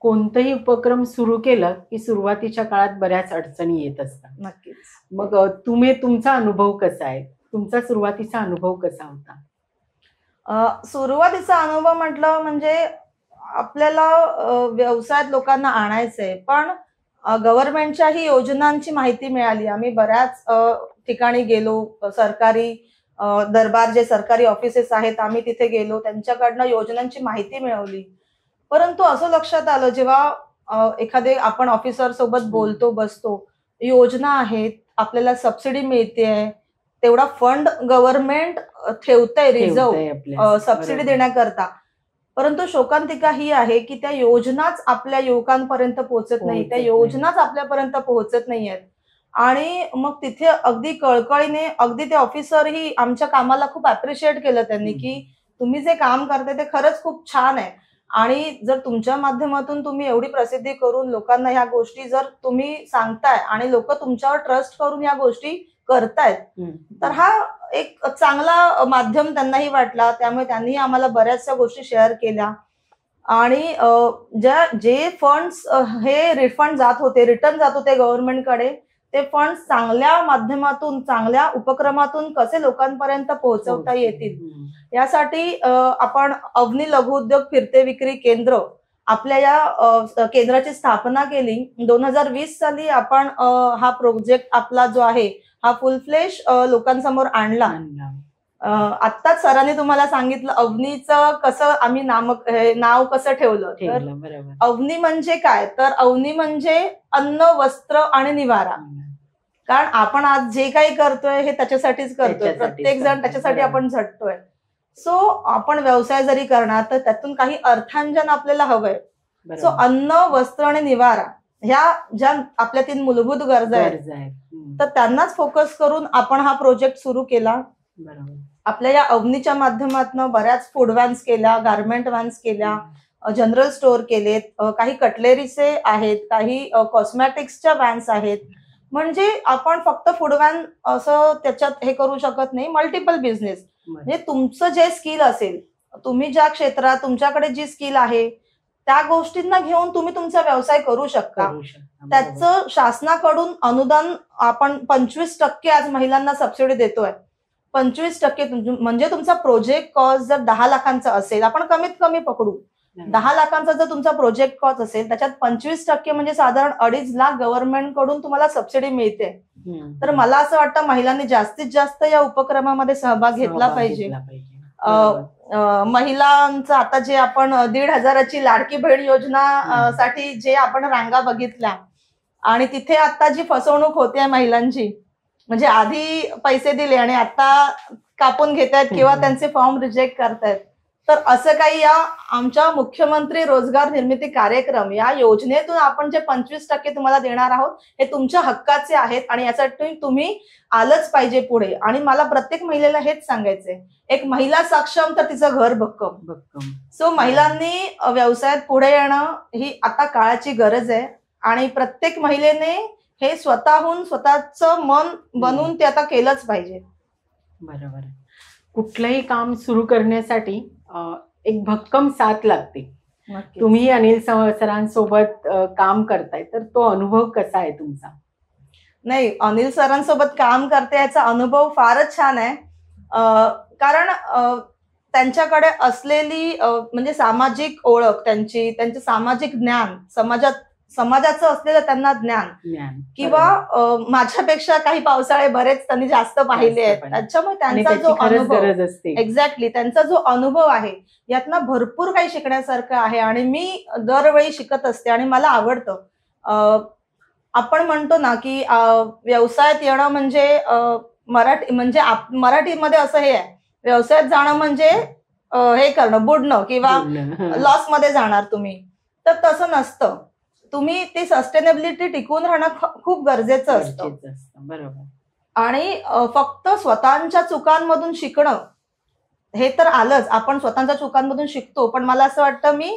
कोणतंही उपक्रम सुरू केलं की सुरुवातीच्या काळात बऱ्याच अडचणी येत असतात. नक्कीच. मग तुमचा अनुभव कसा आहे, तुमचा सुरुवातीचा अनुभव कसा होता? सुरुवातीचा अनुभव म्हटलं म्हणजे आपल्याला व्यवसायात लोकांना आणायचंय, पण गव्हर्नमेंटच्याही योजनांची माहिती मिळाली. आम्ही बऱ्याच ठिकाणी गेलो, सरकारी दरबार जे सरकारी ऑफिसेस आहेत आम्ही तिथे गेलो, त्यांच्याकडनं योजनांची माहिती मिळवली. परंतु असं लक्षात आलं जेव्हा एखादे आपण ऑफिसर सोबत बोलतो, बसतो, योजना आहेत, आपल्याला सबसिडी मिळते, तेवढा फंड गव्हर्नमेंट ठेवतंय रिझर्व सबसिडी देण्याकरता, परंतु शोकांतिका ही आहे की त्या योजनाच आपल्या युवकांपर्यंत पोहोचत नाही, त्या योजनाच आपल्यापर्यंत पोहोचत नाहीयेत. आणि मग तिथे अगदी कळकळीने अगदी ते ऑफिसरही आमच्या कामाला खूप अप्रिशिएट केलं त्यांनी की तुम्ही जे काम करताय ते खरंच खूप छान आहे. आणि जर तुमच्या माध्यमातून तुम्ही एवढी प्रसिद्धी करून लोकांना ह्या गोष्टी जर तुम्ही सांगताय आणि लोक तुमच्यावर ट्रस्ट करून या गोष्टी करतायत, तर हा एक चांगला माध्यम त्यांनाही वाटला. त्यामुळे त्यांनी आम्हाला बऱ्याचशा गोष्टी शेअर केल्या. आणि जे फंड्स हे रिफंड जात होते, रिटर्न जात होते गव्हर्नमेंटकडे, ते फंड्स चांगल्या माध्यमातून, चांगल्या उपक्रमातून कसे लोकांपर्यंत पोहोचवता येतील यासाठी आपण अवनी लघु उद्योग फिरते विक्री केंद्र आपल्या या केंद्राची स्थापना केली. 2020 साली आपण हा प्रोजेक्ट आपला जो आहे हा फुल फ्लेश लोकांसमोर आणला. आत्ताच सरांनी तुम्हाला सांगितलं अवनीचं कसं आम्ही नाव कसं ठेवलं. तर अवनी म्हणजे काय, तर अवनी म्हणजे अन्न, वस्त्र आणि निवारा. कारण आपण आज जे काही करतोय हे त्याच्यासाठीच करतोय, प्रत्येक जण त्याच्यासाठी आपण झटतोय. सो आपण व्यवसाय जरी करणार तर त्यातून काही अर्थांजन आपल्याला हवंय. सो अन्न, वस्त्र आणि निवारा ह्या ज्या आपल्या 3 मूलभूत गरजा आहेत तर त्यांनाच फोकस करून आपण हा प्रोजेक्ट सुरू केला. आपल्या या अवनीच्या माध्यमातून बऱ्याच फूड व्हॅन्स केल्या, गार्मेंट व्हॅन्स केल्या, जनरल स्टोअर केलेत, काही कटलेरीचे आहेत, काही कॉस्मॅटिक्सच्या व्हॅन्स आहेत. म्हणजे आपण फक्त फूड व्हॅन असं त्याच्यात हे करू शकत नाही, मल्टिपल बिझनेस. म्हणजे तुमचं जे स्किल असेल, तुम्ही ज्या क्षेत्रात तुमच्याकडे जी स्किल आहे त्या गोष्टींना घेऊन तुम्ही तुमचा व्यवसाय करू शकता. त्याचं शासनाकडून अनुदान आपण 25% आज महिलांना सबसिडी देतोय. 25% म्हणजे तुमचा प्रोजेक्ट कॉस्ट जर 10 लाखांचा असेल, आपण कमीत कमी पकडू 10 लाखांचा जर तुमचा प्रोजेक्ट कॉस्ट असेल, त्याच्यात 25% म्हणजे साधारण 2.5 लाख गव्हर्नमेंट कडून तुम्हाला सबसिडी मिळते. तर मला असं वाटतं महिलांनी जास्तीत जास्त या उपक्रमामध्ये सहभाग घेतला पाहिजे. महिलांचं आता जे आपण 1,500ची लाडकी बहीण योजना साठी जे आपण रांगा बघितल्या आणि तिथे आता जी फसवणूक होते महिलांची, म्हणजे आधी पैसे दिले आणि आता कापून घेतायत किंवा त्यांचे फॉर्म रिजेक्ट करतायत. तर असं काही या आमच्या मुख्यमंत्री रोजगार निर्मिती कार्यक्रम या योजनेतून आपण जे 25% तुम्हाला देणार आहोत हे तुमच्या हक्काचे आहेत आणि यासाठी तुम्ही आलंच पाहिजे पुढे. आणि मला प्रत्येक महिलेला हेच सांगायचंय, एक महिला सक्षम तर तिचं घर भक्कम. भक्कम. सो महिलांनी व्यवसायात पुढे येणं ही आता काळाची गरज आहे आणि प्रत्येक महिलेने हे स्वतःहून स्वतःचं मन बनवून ते आता केलंच पाहिजे. बरोबर. कुठलंही काम सुरू करण्यासाठी एक भक्कम साथ लागते. तुम्ही अनिल सरांसोबत काम करताय, तर तो अनुभव कसा आहे तुमचा? नाही, अनिल सरांसोबत काम करते याचा अनुभव फारच छान आहे. कारण त्यांच्याकडे असलेली म्हणजे सामाजिक ओळख, त्यांचे सामाजिक ज्ञान, समाजाचं असलेलं त्यांना ज्ञान किंवा माझ्यापेक्षा काही पावसाळे बरेच त्यांनी जास्त पाहिले आहेत. त्याच्यामुळे त्यांचा जो अनुभव, एक्झॅक्टली त्यांचा जो अनुभव आहे यातनं भरपूर काही शिकण्यासारखं आहे आणि मी दरवेळी शिकत असते आणि मला आवडतं. आपण म्हणतो ना की व्यवसायात येणं म्हणजे मराठीमध्ये असं हे आहे, व्यवसायात जाणं म्हणजे हे करणं, बुडणं किंवा लॉस मध्ये जाणार तुम्ही. तर तसं नसतं. तुम्ही ती सस्टेनेबिलिटी टिकून राहणं खूप गरजेचं असतं. बरोबर. आणि फक्त स्वतःच्या चुकांमधून शिकणं हे तर आलंच, आपण स्वतःच्या चुकांमधून शिकतो. पण मला असं वाटतं मी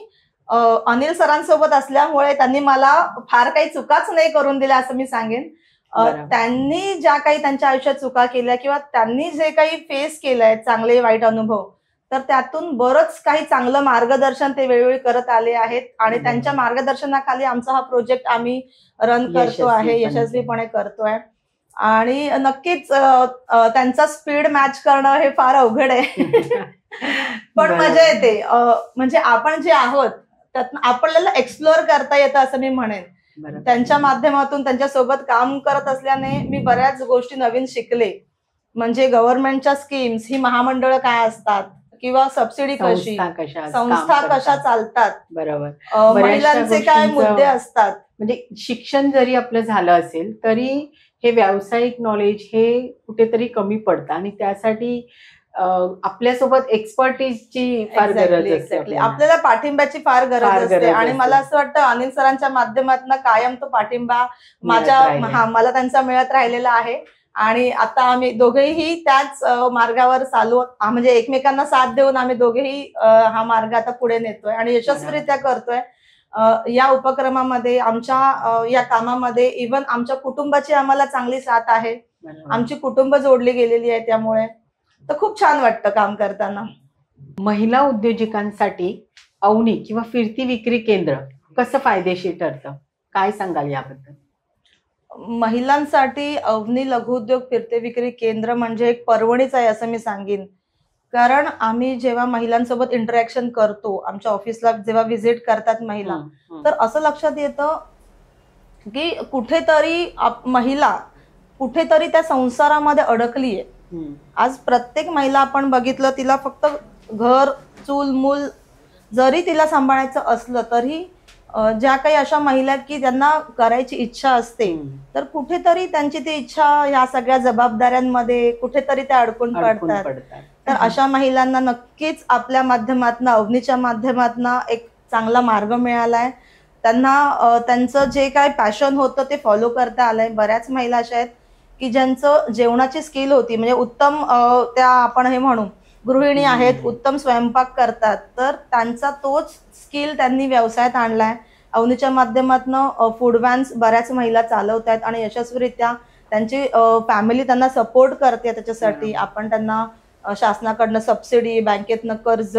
अनिल सरांसोबत असल्यामुळे त्यांनी मला फार काही चुकाच नाही करून दिल्या असं मी सांगेन. त्यांनी ज्या काही त्यांच्या आयुष्यात चुका केल्या किंवा त्यांनी जे काही फेस केलंय चांगले वाईट अनुभव, तर त्यातून बरंच काही चांगलं मार्गदर्शन ते वेळोवेळी करत आले आहेत आणि त्यांच्या मार्गदर्शनाखाली आमचा हा प्रोजेक्ट आम्ही रन करतो आहे, यशस्वीपणे करतोय. आणि नक्कीच त्यांचा स्पीड मॅच करणं हे फार अवघड आहे. पण मजा येते. म्हणजे आपण जे आहोत त्यात आपल्याला एक्सप्लोअर करता येतं असं मी म्हणेन. त्यांच्या माध्यमातून त्यांच्यासोबत काम करत असल्याने मी बऱ्याच गोष्टी नवीन शिकले. म्हणजे गव्हर्नमेंटच्या स्कीम्स, ही महामंडळं काय असतात किंवा सबसिडी कशी, संस्था कशा चालतात, बरोबर, महिलांचे काय मुद्दे असतात. म्हणजे शिक्षण जरी आपलं झालं असेल तरी हे व्यावसायिक नॉलेज हे कुठेतरी कमी पडतं आणि त्यासाठी आपल्यासोबत एक्सपर्टीजची फार गरज असते. आपल्याला पाठिंब्याची फार गरज असते आणि मला असं वाटतं अनिल सरांच्या माध्यमातून कायम तो पाठिंबा मला त्यांचा मिळत राहिलेला आहे. आणि आता आम्ही दोघेही त्याच मार्गावर चालू, म्हणजे एकमेकांना साथ देऊन आम्ही दोघेही हा मार्ग आता पुढे नेतोय आणि यशस्वीरित्या करतोय. या उपक्रमामध्ये, आमच्या या कामामध्ये इव्हन आमच्या कुटुंबाची आम्हाला चांगली साथ आहे. आमची कुटुंब जोडली गेलेली आहे, त्यामुळे तर खूप छान वाटतं काम करताना. महिला उद्योजकांसाठी अवनी किंवा फिरती विक्री केंद्र कसं फायदेशीर ठरतं, काय सांगाल याबद्दल? महिलांसाठी अवनी लघुउद्योग फिरते विक्री केंद्र म्हणजे एक पर्वणीच आहे असं मी सांगेन. कारण आम्ही जेव्हा महिलांसोबत इंटरॅक्शन करतो, आमच्या ऑफिसला जेव्हा व्हिजिट करतात महिला, तर असं लक्षात येतं की कुठेतरी महिला कुठेतरी त्या संसारामध्ये अडकली आहे. आज प्रत्येक महिला आपण बघितलं, तिला फक्त घर, चूल मूल जरी तिला सांभाळायचं असलं तरी ज्या काही अशा महिला आहेत की त्यांना करायची इच्छा असते, तर कुठेतरी त्यांची ती इच्छा या सगळ्या जबाबदाऱ्यांमध्ये कुठेतरी त्या अडकून पडतात. तर अशा महिलांना नक्कीच आपल्या माध्यमातून, अवनीच्या माध्यमातून एक चांगला मार्ग मिळालाय. त्यांना त्यांचं जे काय पॅशन होतं ते फॉलो करता आलंय. बऱ्याच महिला अशा आहेत की ज्यांचं जेवणाची स्किल होती, म्हणजे उत्तम त्या आपण हे म्हणू गृहिणी आहेत, उत्तम स्वयंपाक करतात, तर त्यांचा तोच स्किल त्यांनी व्यवसायात आणलाय. अवनीच्या माध्यमातून फूड व्हॅन्स बऱ्याच महिला चालवत आहेत आणि यशस्वीरित्या त्यांची फॅमिली त्यांना सपोर्ट करते. त्याच्यासाठी आपण त्यांना शासनाकडनं सबसिडी, बँकेतनं कर्ज,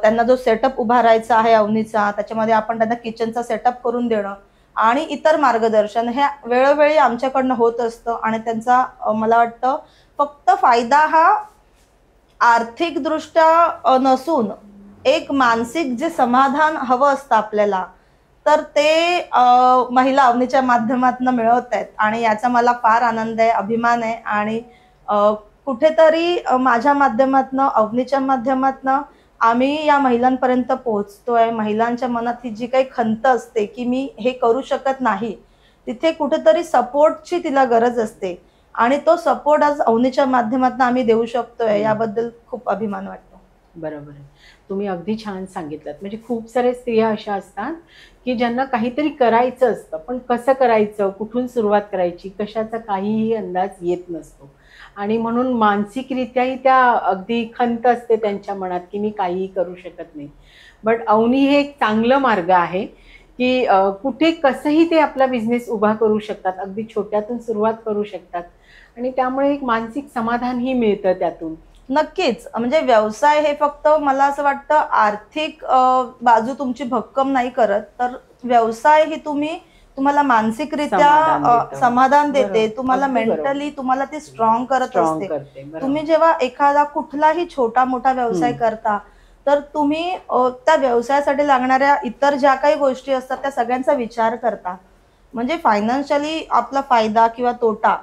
त्यांना जो सेटअप उभारायचा आहे अवनीचा, त्याच्यामध्ये आपण त्यांना किचनचा सेटअप करून देणं आणि इतर मार्गदर्शन हे वेळोवेळी आमच्याकडनं होत असतं. आणि त्यांचा मला वाटतं फक्त फायदा हा आर्थिकदृष्ट्या नसून एक मानसिक जे समाधान हवं असतं आपल्याला, तर ते महिला अवनीच्या माध्यमातून मिळवत आहेत आणि याचा मला फार आनंद आहे, अभिमान आहे. आणि कुठेतरी माझ्या माध्यमातून, अवनीच्या माध्यमातून आम्ही या महिलांपर्यंत पोहोचतोय. महिलांच्या मनात ही जी काही खंत असते की मी हे करू शकत नाही, तिथे कुठेतरी सपोर्टची तिला गरज असते आणि तो सपोर्ट आज अवनीच्या माध्यमातून आम्ही देऊ शकतोय, याबद्दल खूप अभिमान वाटतो. बरोबर आहे. तुम्ही अगदी छान सांगितलं. म्हणजे खूप साऱ्या स्त्रिया अशा असतात की ज्यांना काहीतरी करायचं असतं, पण कसं करायचं, कुठून सुरुवात करायची, कशाचा काहीही अंदाज येत नसतो आणि म्हणून मानसिकरित्याही त्या अगदी खंत असते त्यांच्या मनात की मी काहीही करू शकत नाही. बट अवनी हे एक चांगलं मार्ग आहे की कुठे कसंही ते आपला बिझनेस उभा करू शकतात, अगदी छोट्यातून सुरुवात करू शकतात आणि त्यामुळे एक मानसिक समाधानही मिळतं त्यातून. नक्कीच. म्हणजे व्यवसाय हे फक्त मला असं वाटतं आर्थिक बाजू तुमची भक्कम नाही करत, तर व्यवसाय ही तुम्हाला मानसिकरित्या समाधान देतं. समाधान देते, बरोबर. तुम्हाला अगदी बरोबर. मेंटली तुम्हाला ती स्ट्रॉंग करत स्ट्रॉंग असते. करते. बरोबर. तुम्ही जेव्हा एखादा कुठलाही छोटा मोठा व्यवसाय करता, तर तुम्ही त्या व्यवसायासाठी लागणाऱ्या इतर ज्या काही गोष्टी असतात त्या सगळ्यांचा विचार करता. म्हणजे फायनान्शियली आपला फायदा किंवा तोटा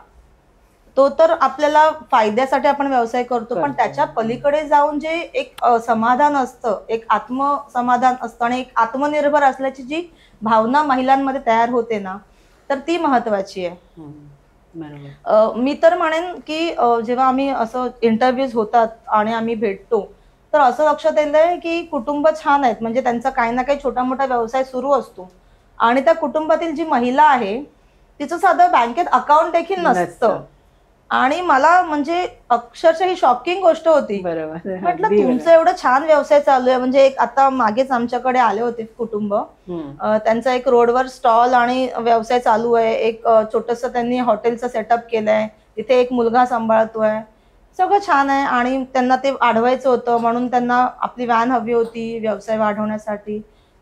तो तर आपल्याला फायद्यासाठी आपण व्यवसाय करतो, पण त्याच्या पलीकडे जाऊन जे एक समाधान असतं, एक आत्मसमाधान असतं आणि एक आत्मनिर्भर असल्याची जी भावना महिलांमध्ये तयार होते ना, तर ती महत्वाची आहे. बरोबर. मी तर म्हणेन की जेव्हा आम्ही असं इंटरव्ह्यूज होतात आणि आम्ही भेटतो, तर असं लक्षात येतंय की कुटुंब छान आहेत. म्हणजे त्यांचा काही ना काही छोटा मोठा व्यवसाय सुरू असतो आणि त्या कुटुंबातील जी महिला आहे तिचं साधं बँकेत अकाउंट देखील नसतं. आणि मला म्हणजे अक्षरशः ही शॉकिंग गोष्ट होती. बरोबर. म्हटलं तुमचं एवढं छान व्यवसाय चालू आहे. म्हणजे एक आता मागेच आमच्याकडे आले होते कुटुंब, त्यांचा एक रोडवर स्टॉल आणि व्यवसाय चालू आहे. एक छोटस त्यांनी हॉटेलचं सेटअप केलंय, तिथे एक मुलगा सांभाळतोय, सगळं छान आहे. आणि त्यांना ते वाढवायचं होतं म्हणून त्यांना आपली व्हॅन हवी होती व्यवसाय वाढवण्यासाठी.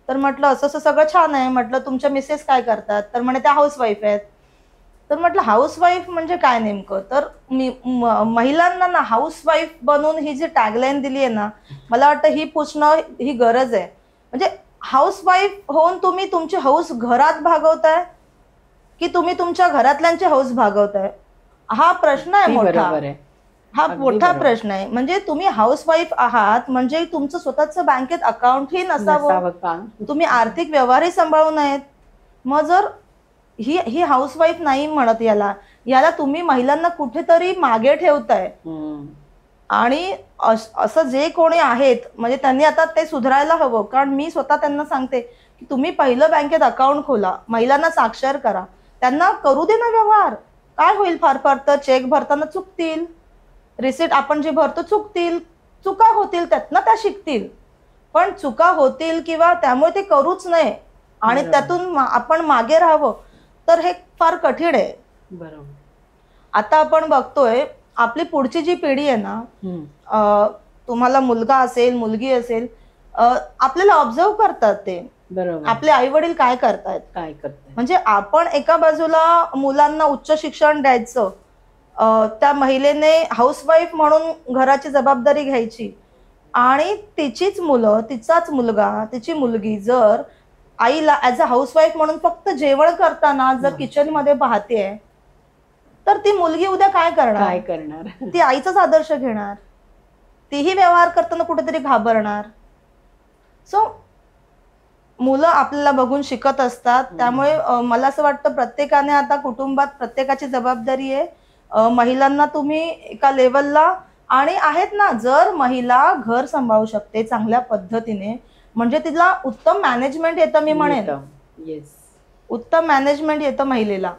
तर म्हटलं असं असं सगळं छान आहे. म्हटलं तुमच्या मिसेस काय करतात? तर म्हणे त्या हाऊसवाईफ आहेत. तर म्हटलं हाऊसवाईफ म्हणजे काय नेमकं? तर महिलांना ना हाऊसवाईफ बनून ही जी टॅगलाईन दिली आहे ना, मला वाटतं ही पुसणं ही गरज आहे. म्हणजे हाऊसवाईफ होऊन तुम्ही तुमची हौस घरात भागवताय की तुम्ही तुमच्या घरातल्यांची हौस भागवताय, हा प्रश्न आहे मोठा. हा मोठा प्रश्न आहे. म्हणजे तुम्ही हाऊसवाईफ आहात म्हणजे तुमचं स्वतःचं बँकेत अकाउंटही नसावं, तुम्ही आर्थिक व्यवहारही सांभाळू नयेत. मग जर ही हाऊसवाईफ नाही म्हणत याला तुम्ही महिलांना कुठेतरी मागे ठेवताय. आणि असं जे कोणी आहेत म्हणजे त्यांनी आता ते सुधारायला हवं. कारण मी स्वतः त्यांना सांगते की तुम्ही पहिलं बँकेत अकाउंट खोला, महिलांना साक्षर करा, त्यांना करू दे ना व्यवहार. काय होईल, फार फार तर चेक भरताना चुकतील, रिसिट आपण जे भरतो चुकतील, चुका होतील, त्यातनं त्या शिकतील. पण चुका होतील किंवा त्यामुळे ते करूच नये आणि त्यातून आपण मागे राहावं, तर हे फार कठीण आहे. बरोबर. आता आपण बघतोय आपली पुढची जी पिढी आहे ना, तुम्हाला मुलगा असेल मुलगी असेल, आपल्याला ऑब्झर्व करतात ते. बरोबर. आपले आई वडील काय करतायत, काय करतात. म्हणजे आपण एका बाजूला मुलांना उच्च शिक्षण द्यायचं, त्या महिलेने हाऊसवाईफ म्हणून घराची जबाबदारी घ्यायची आणि तिचीच मुलं, तिचाच मुलगा, तिची मुलगी जर आईला ऍज अ हाऊसवाईफ म्हणून फक्त जेवण करताना जर किचन मध्ये पाहतेय, तर ती मुलगी उद्या काय करणार? ती आईचाच आदर्श घेणार, तीही व्यवहार करताना कुठेतरी घाबरणार. सो मुलं आपल्याला बघून शिकत असतात. त्यामुळे मला असं वाटतं प्रत्येकाने आता कुटुंबात प्रत्येकाची जबाबदारी आहे. महिलांना तुम्ही एका लेवलला आणि आहेत ना, जर महिला घर सांभाळू शकते चांगल्या पद्धतीने म्हणजे तिला उत्तम मॅनेजमेंट येतं. मी म्हणेन उत्तम मॅनेजमेंट येतं महिलेला.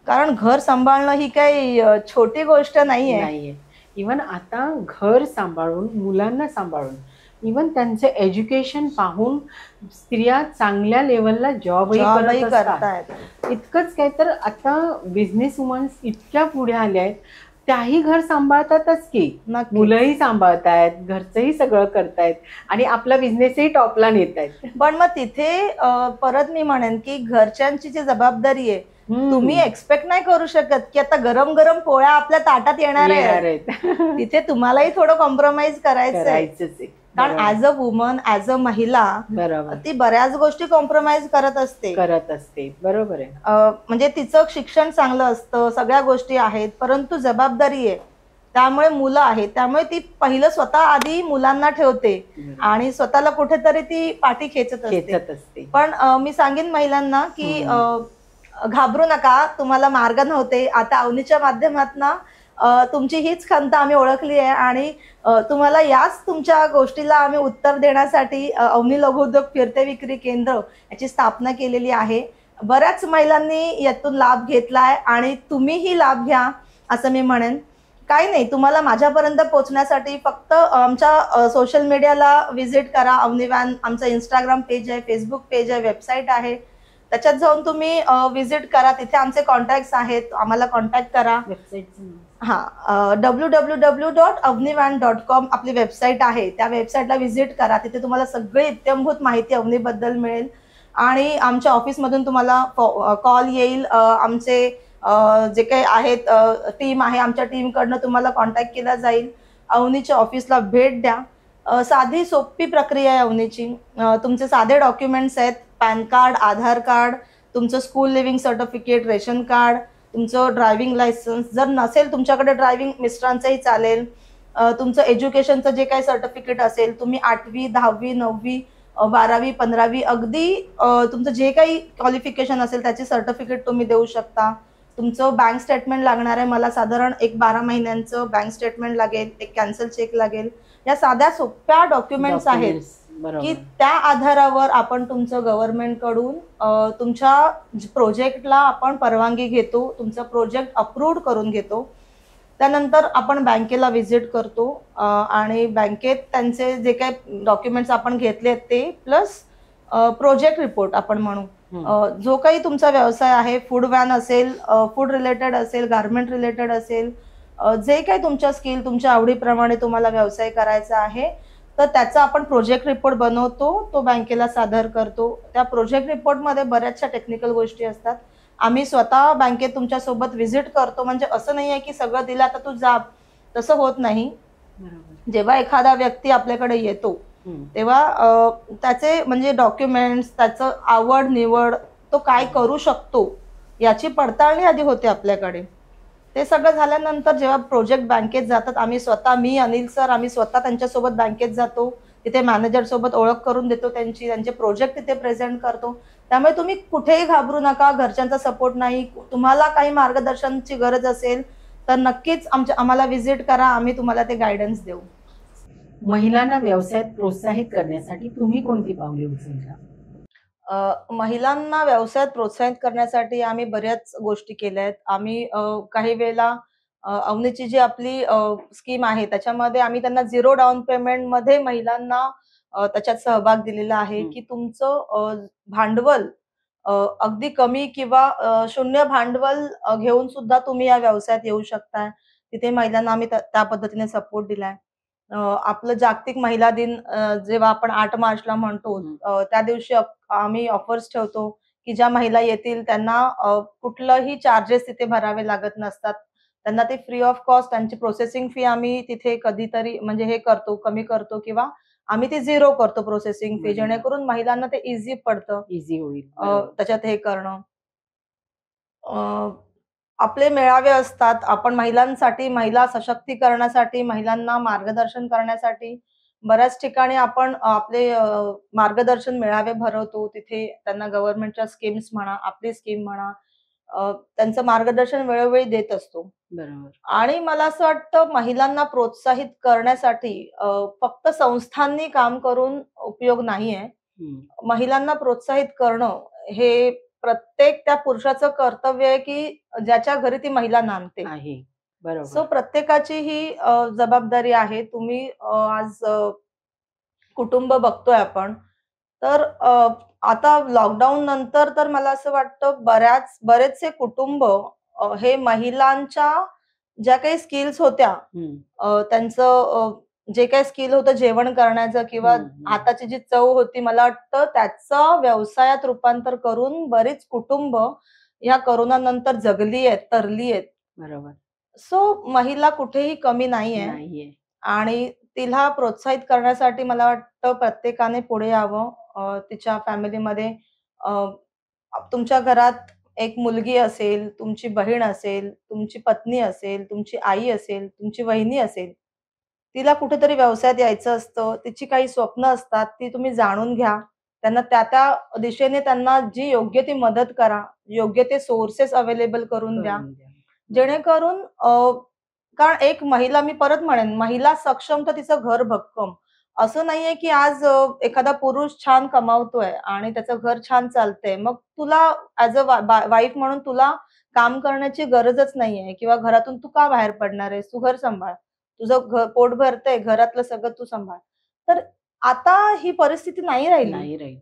कारण घर सांभाळणं ही काही छोटी गोष्ट नाहीये. इव्हन आता घर सांभाळून, मुलांना सांभाळून, इव्हन त्यांचे एज्युकेशन पाहून स्त्रिया चांगल्या लेवलला जॉबही करतात. इतकंच काय तर आता बिझनेस वुमन्स इतक्या पुढे आल्या आहेत, त्याही घर सांभाळतातच की, मुलंही सांभाळतायत, घरचंही सगळं करतायत आणि आपला बिझनेसही टॉपला नेत आहेत. पण मग तिथे परत मी म्हणेन की घरच्यांची जी जबाबदारी आहे, तुम्ही एक्सपेक्ट नाही करू शकत की आता गरम गरम पोळ्या आपल्या ताटात येणार आहेत. तिथे तुम्हालाही थोडं कॉम्प्रोमाइज करायचं आहे. कारण as a woman, as a महिला ती बऱ्याच गोष्टी कॉम्प्रोमाइज करत असते. बरोबर आहे. म्हणजे तिचं शिक्षण चांगलं असतं, सगळ्या गोष्टी आहेत, परंतु जबाबदारी आहे, त्यामुळे मुलं आहेत, त्यामुळे ती पहिलं स्वतः आधी मुलांना ठेवते आणि स्वतःला कुठेतरी ती पाठी खेचत असते. पण मी सांगेन महिलांना की घाबरू नका, तुम्हाला मार्ग नव्हते. आता अवनीच्या माध्यमातनं तुमची हीच खंत आम्ही ओळखली आहे आणि तुम्हाला याच तुमच्या गोष्टीला आम्ही उत्तर देण्यासाठी अवनी लघुउद्योग फिरते विक्री केंद्र याची स्थापना केलेली आहे. बऱ्याच महिलांनी यातून लाभ घेतलाय आणि तुम्हीही लाभ घ्या असं मी म्हणेन. काही नाही, तुम्हाला माझ्यापर्यंत पोहोचण्यासाठी फक्त आमच्या सोशल मीडियाला व्हिजिट करा. अवनी व्हॅन आमचं इंस्टाग्राम पेज आहे, फेसबुक पेज आहे, वेबसाईट आहे. त्याच्यात जाऊन तुम्ही व्हिजिट करा. तिथे आमचे कॉन्टॅक्ट्स आहेत, आम्हाला कॉन्टॅक्ट करा. www.avnivan.com आपली वेबसाईट आहे. त्या वेबसाईटला व्हिजिट करा. तिथे तुम्हाला सगळी इत्यंभूत माहिती अवनीबद्दल मिळेल आणि आमच्या ऑफिसमधून तुम्हाला कॉल येईल. आमचे जे काही आहेत टीम आहे, आमच्या टीमकडनं तुम्हाला कॉन्टॅक्ट केला जाईल. अवनीच्या ऑफिसला भेट द्या. साधी सोपी प्रक्रिया आहे अवनीची. तुमचे साधे डॉक्युमेंट्स आहेत, पॅन कार्ड, आधार कार्ड, तुमचं school living certificate, ration card, तुमचं ड्रायव्हिंग लायसन्स. जर नसेल तुमच्याकडे ड्रायव्हिंग, मिस्टरांचंही चालेल. तुमचं एज्युकेशनचं जे काही सर्टिफिकेट असेल, तुम्ही 8वी 10वी 9वी 12वी 15वी अगदी तुमचं जे काही क्वालिफिकेशन असेल त्याची सर्टिफिकेट तुम्ही देऊ शकता. तुमचं बँक स्टेटमेंट लागणार आहे. मला साधारण एक 12 महिन्यांचं बँक स्टेटमेंट लागेल, एक कॅन्सल चेक लागेल. या साध्या सोप्या डॉक्युमेंट्स आहेत की त्या आधारावर आपण तुमचं गव्हर्नमेंट कडून तुमच्या प्रोजेक्टला आपण परवानगी घेतो, तुमचा प्रोजेक्ट अप्रूव्ड करून घेतो. त्यानंतर आपण बँकेला व्हिजिट करतो आणि बँकेत त्यांचे जे काही डॉक्युमेंट्स आपण घेतले ते प्लस प्रोजेक्ट रिपोर्ट आपण म्हणू. जो काही तुमचा व्यवसाय आहे, फूड व्हॅन असेल, फूड रिलेटेड असेल, गारमेंट रिलेटेड असेल, जे काही तुमच्या स्किल, तुमच्या आवडीप्रमाणे तुम्हाला व्यवसाय करायचा आहे, तर त्याचा आपण प्रोजेक्ट रिपोर्ट बनवतो, तो बँकेला सादर करतो. त्या प्रोजेक्ट रिपोर्टमध्ये बऱ्याचशा टेक्निकल गोष्टी असतात. आम्ही स्वतः बँकेत तुमच्यासोबत व्हिजिट करतो. म्हणजे असं नाही आहे की सगळं दिलं आता तू जा, तसं होत नाही. जेव्हा एखादा व्यक्ती आपल्याकडे येतो तेव्हा त्याचे म्हणजे डॉक्युमेंट्स, त्याचं आवड निवड, तो काय करू शकतो याची पडताळणी आधी होते आपल्याकडे. ते सगळं झाल्यानंतर जेव्हा प्रोजेक्ट बँकेत जातात, आम्ही स्वतः, मी, अनिल सर, आम्ही स्वतः त्यांच्यासोबत बँकेत जातो. तिथे मॅनेजर सोबत ओळख करून देतो, त्यांचे प्रोजेक्ट तिथे प्रेझेंट करतो. त्यामुळे तुम्ही कुठेही घाबरू नका. घरच्यांचा सपोर्ट नाही, तुम्हाला काही मार्गदर्शनाची गरज असेल तर नक्कीच आम्हाला व्हिजिट करा. आम्ही तुम्हाला ते गायडन्स देऊ. महिलांना व्यवसायात प्रोत्साहित करण्यासाठी तुम्ही कोणती पावले उचलता? महिलांना व्यवसायात प्रोत्साहित करण्यासाठी आम्ही बऱ्याच गोष्टी केल्या आहेत. आम्ही काही वेळेला अवनीची जी आपली स्कीम आहे त्याच्यामध्ये आम्ही त्यांना 0 डाऊन पेमेंट मध्ये महिलांना त्याच्यात सहभाग दिलेला आहे की तुमचं भांडवल अगदी कमी किंवा शून्य भांडवल घेऊन सुद्धा तुम्ही या व्यवसायात येऊ शकता. तिथे महिलांना आम्ही त्या पद्धतीने सपोर्ट दिलाय. आपलं जागतिक महिला दिन जेव्हा आपण 8 मार्चला म्हणतो, त्या दिवशी आम्ही ऑफर्स ठेवतो की ज्या महिला येतील त्यांना कुठलंही चार्जेस तिथे भरावे लागत नसतात. त्यांना ते फ्री ऑफ कॉस्ट, त्यांची प्रोसेसिंग फी आम्ही तिथे कधीतरी म्हणजे हे करतो, कमी करतो किंवा आम्ही ती 0 करतो प्रोसेसिंग फी, जेणेकरून महिलांना ते इझी पडतं, इझी होईल. त्याच्यात हे करणं. आपले मेळावे असतात, आपण महिलांसाठी, महिला सशक्तीकरणासाठी, महिलांना मार्गदर्शन करण्यासाठी बऱ्याच ठिकाणी आपण आपले मार्गदर्शन मेळावे भरवतो. तिथे त्यांना गव्हर्नमेंटच्या स्कीम्स म्हणा, आपली स्कीम म्हणा, त्यांचं मार्गदर्शन वेळोवेळी देत असतो. बरोबर. आणि मला असं वाटतं महिलांना प्रोत्साहित करण्यासाठी फक्त संस्थांनी काम करून उपयोग नाहीये. महिलांना प्रोत्साहित करणं हे प्रत्येक त्या पुरुषाचं कर्तव्य आहे की ज्याच्या घरी ती महिला नांदते आहे. बरोबर. सो प्रत्येकाची ही जबाबदारी आहे. तुम्ही आज कुटुंब बघतोय आपण, तर आता लॉकडाऊन नंतर तर मला असं वाटतं बरेचसे कुटुंब हे महिलांच्या ज्या काही स्किल्स होत्या, त्यांचं जे काही स्किल होतं जेवण करण्याचं किंवा हाताची जी चव होती, मला वाटतं त्याचं व्यवसायात रूपांतर करून बरीच कुटुंब या कोरोना नंतर जगली आहेत, तरली आहेत. बरोबर. सो महिला कुठेही कमी नाहीये आणि तिला प्रोत्साहित करण्यासाठी मला वाटतं प्रत्येकाने पुढे यावं. तिच्या फॅमिलीमध्ये तुमच्या घरात एक मुलगी असेल, तुमची बहीण असेल, तुमची पत्नी असेल, तुमची आई असेल, तुमची वहिनी असेल, तिला कुठेतरी व्यवसायात यायचं असतं, तिची काही स्वप्न असतात, ती तुम्ही जाणून घ्या, त्यांना त्या त्या दिशेने त्यांना जी योग्य ती मदत करा, योग्य ते सोर्सेस अवेलेबल करून द्या, करून द्या. जेणेकरून कारण एक महिला, मी परत म्हणेन, महिला सक्षम तर तिचं घर भक्कम. असं नाहीये की आज एखादा पुरुष छान कमावतोय आणि त्याचं घर छान चालतंय, मग तुला ऍज अ वाईफ म्हणून तुला काम करण्याची गरजच नाहीये किंवा घरातून तू का बाहेर पडणार आहेस, तू घर सांभाळ, तुझं पोट भरतंय, घरातलं सगळं तू सांभाळ. तर आता ही परिस्थिती नाही राहिली. नाही राहील,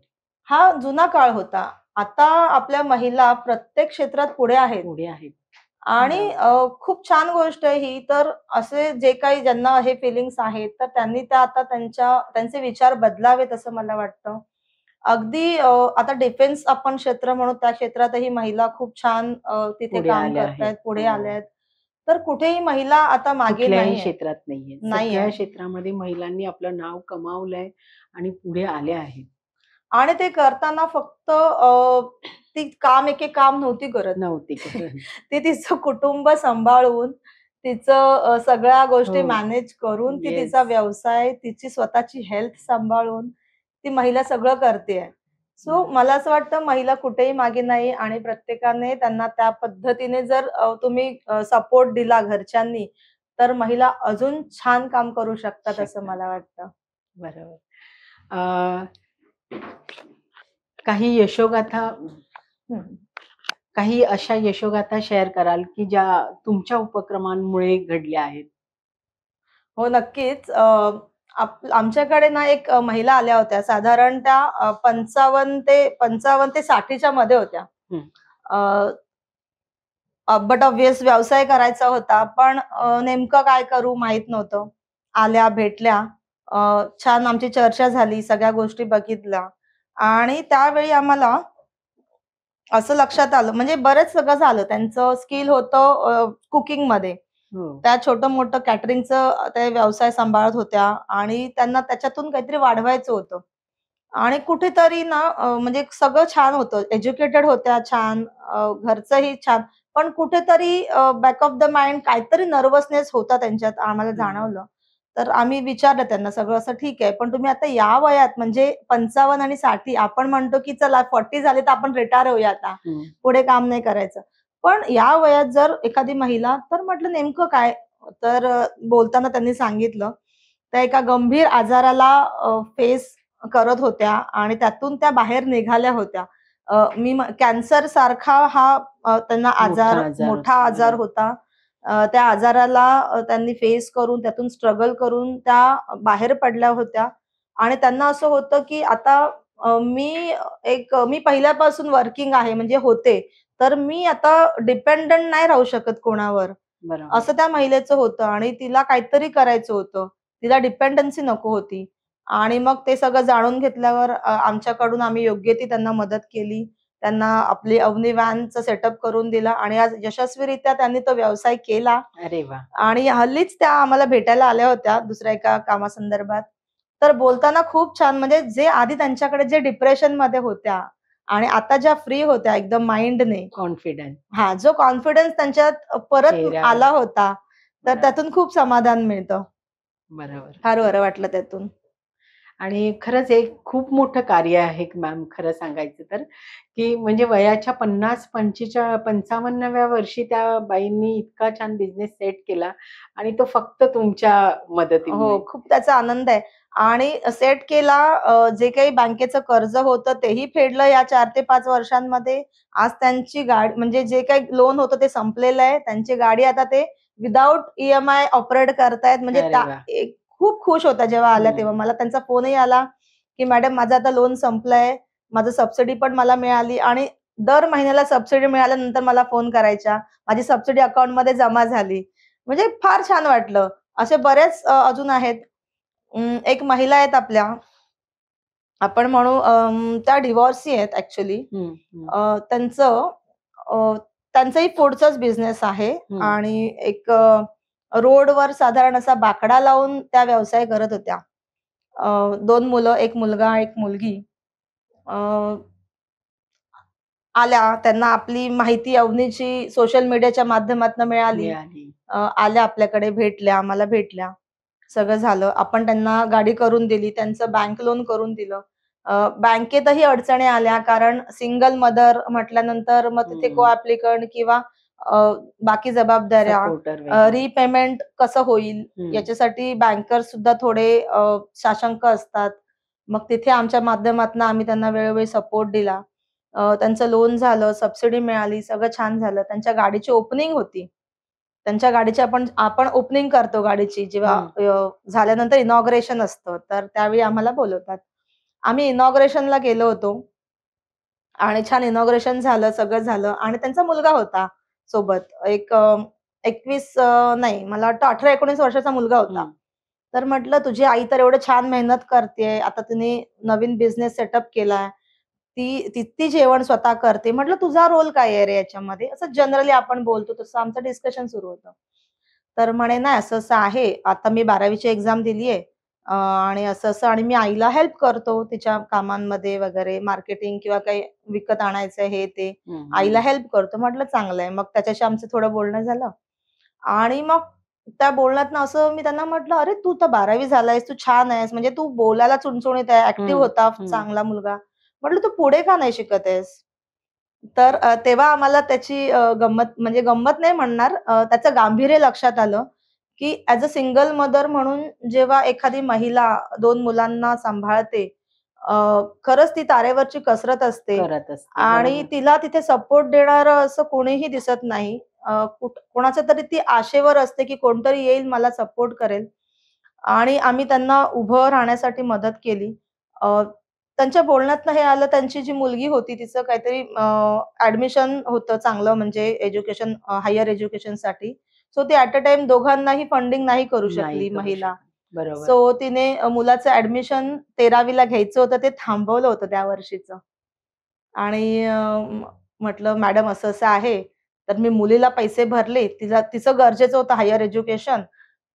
हा जुना काळ होता. आता आपल्या महिला प्रत्येक क्षेत्रात पुढे आहेत पुढे आहेत. आणि खूप छान गोष्ट आहे ही. तर असे जे काही ज्यांना हे फिलिंग्स आहेत, तर त्यांनी त्या आता त्यांचे विचार बदलावेत असं मला वाटतं. अगदी आता डिफेन्स आपण क्षेत्र म्हणू, त्या क्षेत्रातही महिला खूप छान तिथे पुढे काम आल्या करतायत, आहेत. पुढे हो. आल्या आहेत. तर कुठेही महिला आता मागे कुठल्याही नाहीये. क्षेत्रात नाहीये. नाहीये. सगळ्या क्षेत्रामध्ये महिलांनी आपलं नाव कमावलंय आणि पुढे आल्या आहेत. आणि ते करताना फक्त ती एके काम नव्हती करत. नव्हती करत. ती तिचं कुटुंब सांभाळून, तिचं सगळ्या गोष्टी हो. मॅनेज करून, ती Yes. तिचा व्यवसाय, तिची स्वतःची हेल्थ सांभाळून ती महिला सगळं करतेय. सो मला असं वाटतं महिला कुठेही मागे नाही आणि प्रत्येकाने त्यांना त्या पद्धतीने जर तुम्ही सपोर्ट दिला घरच्यांनी, तर महिला अजून छान काम करू शकतात असं शकतात. मला वाटतं. बरोबर. काही यशोगाथा, हं. काही अशा यशोगाथा शेअर कराल की ज्या तुमच्या उपक्रमांमुळे घडल्या आहेत? हो, नक्कीच. आमच्याकडे ना एक महिला आल्या होत्या. साधारण त्या 55 ते 60च्या मध्ये होत्या. हं. बट ऑब्व्हियस व्यवसाय करायचा होता. पण नेमकं काय करू माहित नव्हतं. आल्या, भेटल्या. छान आमची चर्चा झाली, सगळ्या गोष्टी बघितल्या आणि त्यावेळी आम्हाला असं लक्षात आलं, म्हणजे बरेच सगळं झालं. त्यांचं स्किल होतं कुकिंगमध्ये. हो. त्या छोटं-मोठं कॅटरिंगचं ते व्यवसाय सांभाळत होत्या आणि त्यांना त्याच्यातून काहीतरी वाढवायचं होतं. आणि कुठेतरी ना म्हणजे सगळं छान होतं. एज्युकेटेड होत्या छान, घरचंही छान. पण कुठेतरी बॅक ऑफ द माइंड काहीतरी नर्व्हसनेस होता त्यांच्यात आम्हाला जाणवलं. तर आम्ही विचारलं त्यांना सगळं असं ठीक आहे. पण तुम्ही आता या वयात म्हणजे 55 आणि 60 आपण म्हणतो की चला 40 झाले तर आपण रिटायर होऊया आता. हं. पुढे काम नाही करायचं. पण या वयात जर एखादी महिला, तर म्हटलं नेमकं काय? तर बोलताना त्यांनी सांगितलं, त्या एका गंभीर आजाराला फेस करत होत्या आणि त्यातून त्या बाहेर निघाल्या होत्या. कॅन्सर सारखा हा त्यांना मोठा होता. आजार होता. त्या आजाराला त्यांनी फेस करून त्यातून स्ट्रगल करून त्या बाहेर पडल्या होत्या आणि त्यांना असं होतं की आता मी पहिल्यापासून वर्किंग आहे म्हणजे होते. तर मी आता डिपेंडंट नाही राहू शकत कोणावर. बरोबर. असं त्या महिलेचं होतं आणि तिला काहीतरी करायचं होतं. तिला डिपेंडन्सी नको होती. आणि मग ते सगळं जाणून घेतल्यावर आमच्याकडून आम्ही योग्य ती त्यांना मदत केली. त्यांना आपली अवनी व्हॅनचं सेटअप करून दिला आणि आज यशस्वीरित्या त्यांनी तो व्यवसाय केला. अरे वाह! आणि हल्लीच त्या आम्हाला भेटायला आल्या होत्या दुसऱ्या एका कामासंदर्भात. तर बोलताना खूप छान, म्हणजे जे आधी त्यांच्याकडे जे डिप्रेशनमध्ये होत्या आणि आता ज्या फ्री होत्या एकदम माइंडने, कॉन्फिडंट. जो कॉन्फिडन्स त्यांच्यात परत चेहऱ्यावर. आला होता, तर बरोबर. त्यातून खूप समाधान मिळतं. बरोबर. फार बरं वाटलं त्यातून. आणि खरंच एक खूप मोठं कार्य आहे मॅम, खरं सांगायचं तर, की म्हणजे वयाच्या 55व्या वर्षी त्या बाईंनी इतका छान बिझनेस सेट केला आणि तो फक्त तुमच्या मदतीमुळे. हो, खूप त्याचा आनंद आहे. आणि सेट केला, जे काही बँकेचं कर्ज होतं तेही फेडलं या 4 ते 5 वर्षांमध्ये. आज त्यांची गाडी, म्हणजे जे काही लोन होतं ते संपलेलं आहे. त्यांची गाडी आता ते विदाऊट EMI ऑपरेट करतायत. म्हणजे अरे त्या वाह! खूप खुश होत्या जेव्हा आल्या हं. तेव्हा. मला त्यांचा फोनही आला, की "मॅडम माझं आता लोन संपलंय. माझं सबसिडी पण मला मिळाली." आणि दर महिन्याला सबसिडी मिळाल्यानंतर मला फोन करायच्या. माझी सबसिडी अकाउंटमध्ये जमा झाली. म्हणजे फार छान वाटलं. असे बरेच अजून आहेत. एक महिला आहेत आपल्या, आपण म्हणू त्या डिव्हॉर्सी आहेत ॲक्चुअली. हं, हं. त्यांचंही फूडचाच बिझनेस आहे हं. आणि एक रोडवर साधारण असा बाकडा लावून त्या व्यवसाय करत होत्या. 2 मुलं, 1 मुलगा, 1 मुलगी. अ, आल्या, त्यांना आपली माहिती अवनीची सोशल मीडियाच्या माध्यमातून मिळाली. मिळाली. आल्या आपल्याकडे, भेटल्या, आम्हाला भेटल्या. सगळं झालं. आपण त्यांना गाडी करून दिली, त्यांचं बँक लोन करून दिलं. बँकेतही अडचणी आल्या, कारण सिंगल मदर म्हटल्यानंतर मग तिथे हम्म. को ऍप्लिकंट किंवा बाकी जबाबदाऱ्या, Supporter वगैरे. रिपेमेंट कसं होईल हम्म. याच्यासाठी बँकर सुद्धा थोडे साशंक असतात. मग तिथे आमच्या माध्यमातून आम्ही त्यांना वेळोवेळी सपोर्ट दिला. त्यांचं लोन झालं, सबसिडी मिळाली, सगळं छान झालं. त्यांच्या गाडीची ओपनिंग होती. त्यांच्या गाडीची आपण ओपनिंग करतो गाडीची, जेव्हा झाल्यानंतर इनॉग्रेशन असतं, तर त्यावेळी आम्हाला बोलवतात. आम्ही इनॉग्रेशनला गेलो होतो आणि छान इनॉग्रेशन झालं, सगळं झालं आणि त्यांचा मुलगा होता सोबत. एक 21 नाही, मला वाटतं 18-19 वर्षाचा मुलगा होता. हम्म. तर म्हटलं, तुझी आई तर एवढं छान मेहनत करतेय, आता तिने नवीन बिझनेस सेटअप केलाय, ती जेवण स्वतः करते. म्हटलं, तुझा रोल काय आहे रे याच्यामध्ये? असं जनरली आपण बोलतो तसं आमचं डिस्कशन सुरू होतं. तर म्हणे, नाही असं असं आहे, आता मी 12वीची एक्झाम दिलीये आणि असं असं, आणि मी आईला हेल्प करतो तिच्या कामांमध्ये वगैरे, मार्केटिंग किंवा काही विकत आणायचं हे ते, आईला हेल्प करतो. म्हटलं चांगलं आहे. मग त्याच्याशी आमचं थोडं बोलणं झालं आणि मग त्या बोलण्यातनं असं मी त्यांना म्हटलं, अरे तू तर 12वी झालायस, तू छान आहेस, म्हणजे तू बोलायला चुणचुणीत आहे, ऍक्टिव्ह होता, चांगला मुलगा. म्हटलं तू पुढे का नाही शिकत आहेस? तर तेव्हा आम्हाला त्याची गंमत, म्हणजे गंमत नाही म्हणणार, त्याचं गांभीर्य लक्षात आलं, की ॲज अ सिंगल मदर म्हणून जेव्हा एखादी महिला 2 मुलांना सांभाळते, खरंच ती तारेवरची कसरत असते करत असते. आणि बरोबर. तिला तिथे सपोर्ट देणारं असं कोणीही दिसत नाही. कोणाच्या तरी ती आशेवर असते, की कोणतरी येईल मला सपोर्ट करेल, आणि आम्ही त्यांना उभं राहण्यासाठी मदत केली. त्यांच्या बोलण्यातनं हे आलं, त्यांची जी मुलगी होती तिचं काहीतरी ॲडमिशन होतं चांगलं, म्हणजे एज्युकेशन, हायर एज्युकेशनसाठी. सो ती ॲट अ टाईम दोघांनाही फंडिंग नाही करू नाही शकली करू महिला. शकत. बरोबर. सो तिने मुलाचं ॲडमिशन 13वीला घ्यायचं होतं, ते थांबवलं होतं त्या वर्षीचं. आणि म्हटलं, मॅडम असं-असं आहे. तर मी मुलीला पैसे भरले. तिचं गरजेचं होतं हायर एज्युकेशन.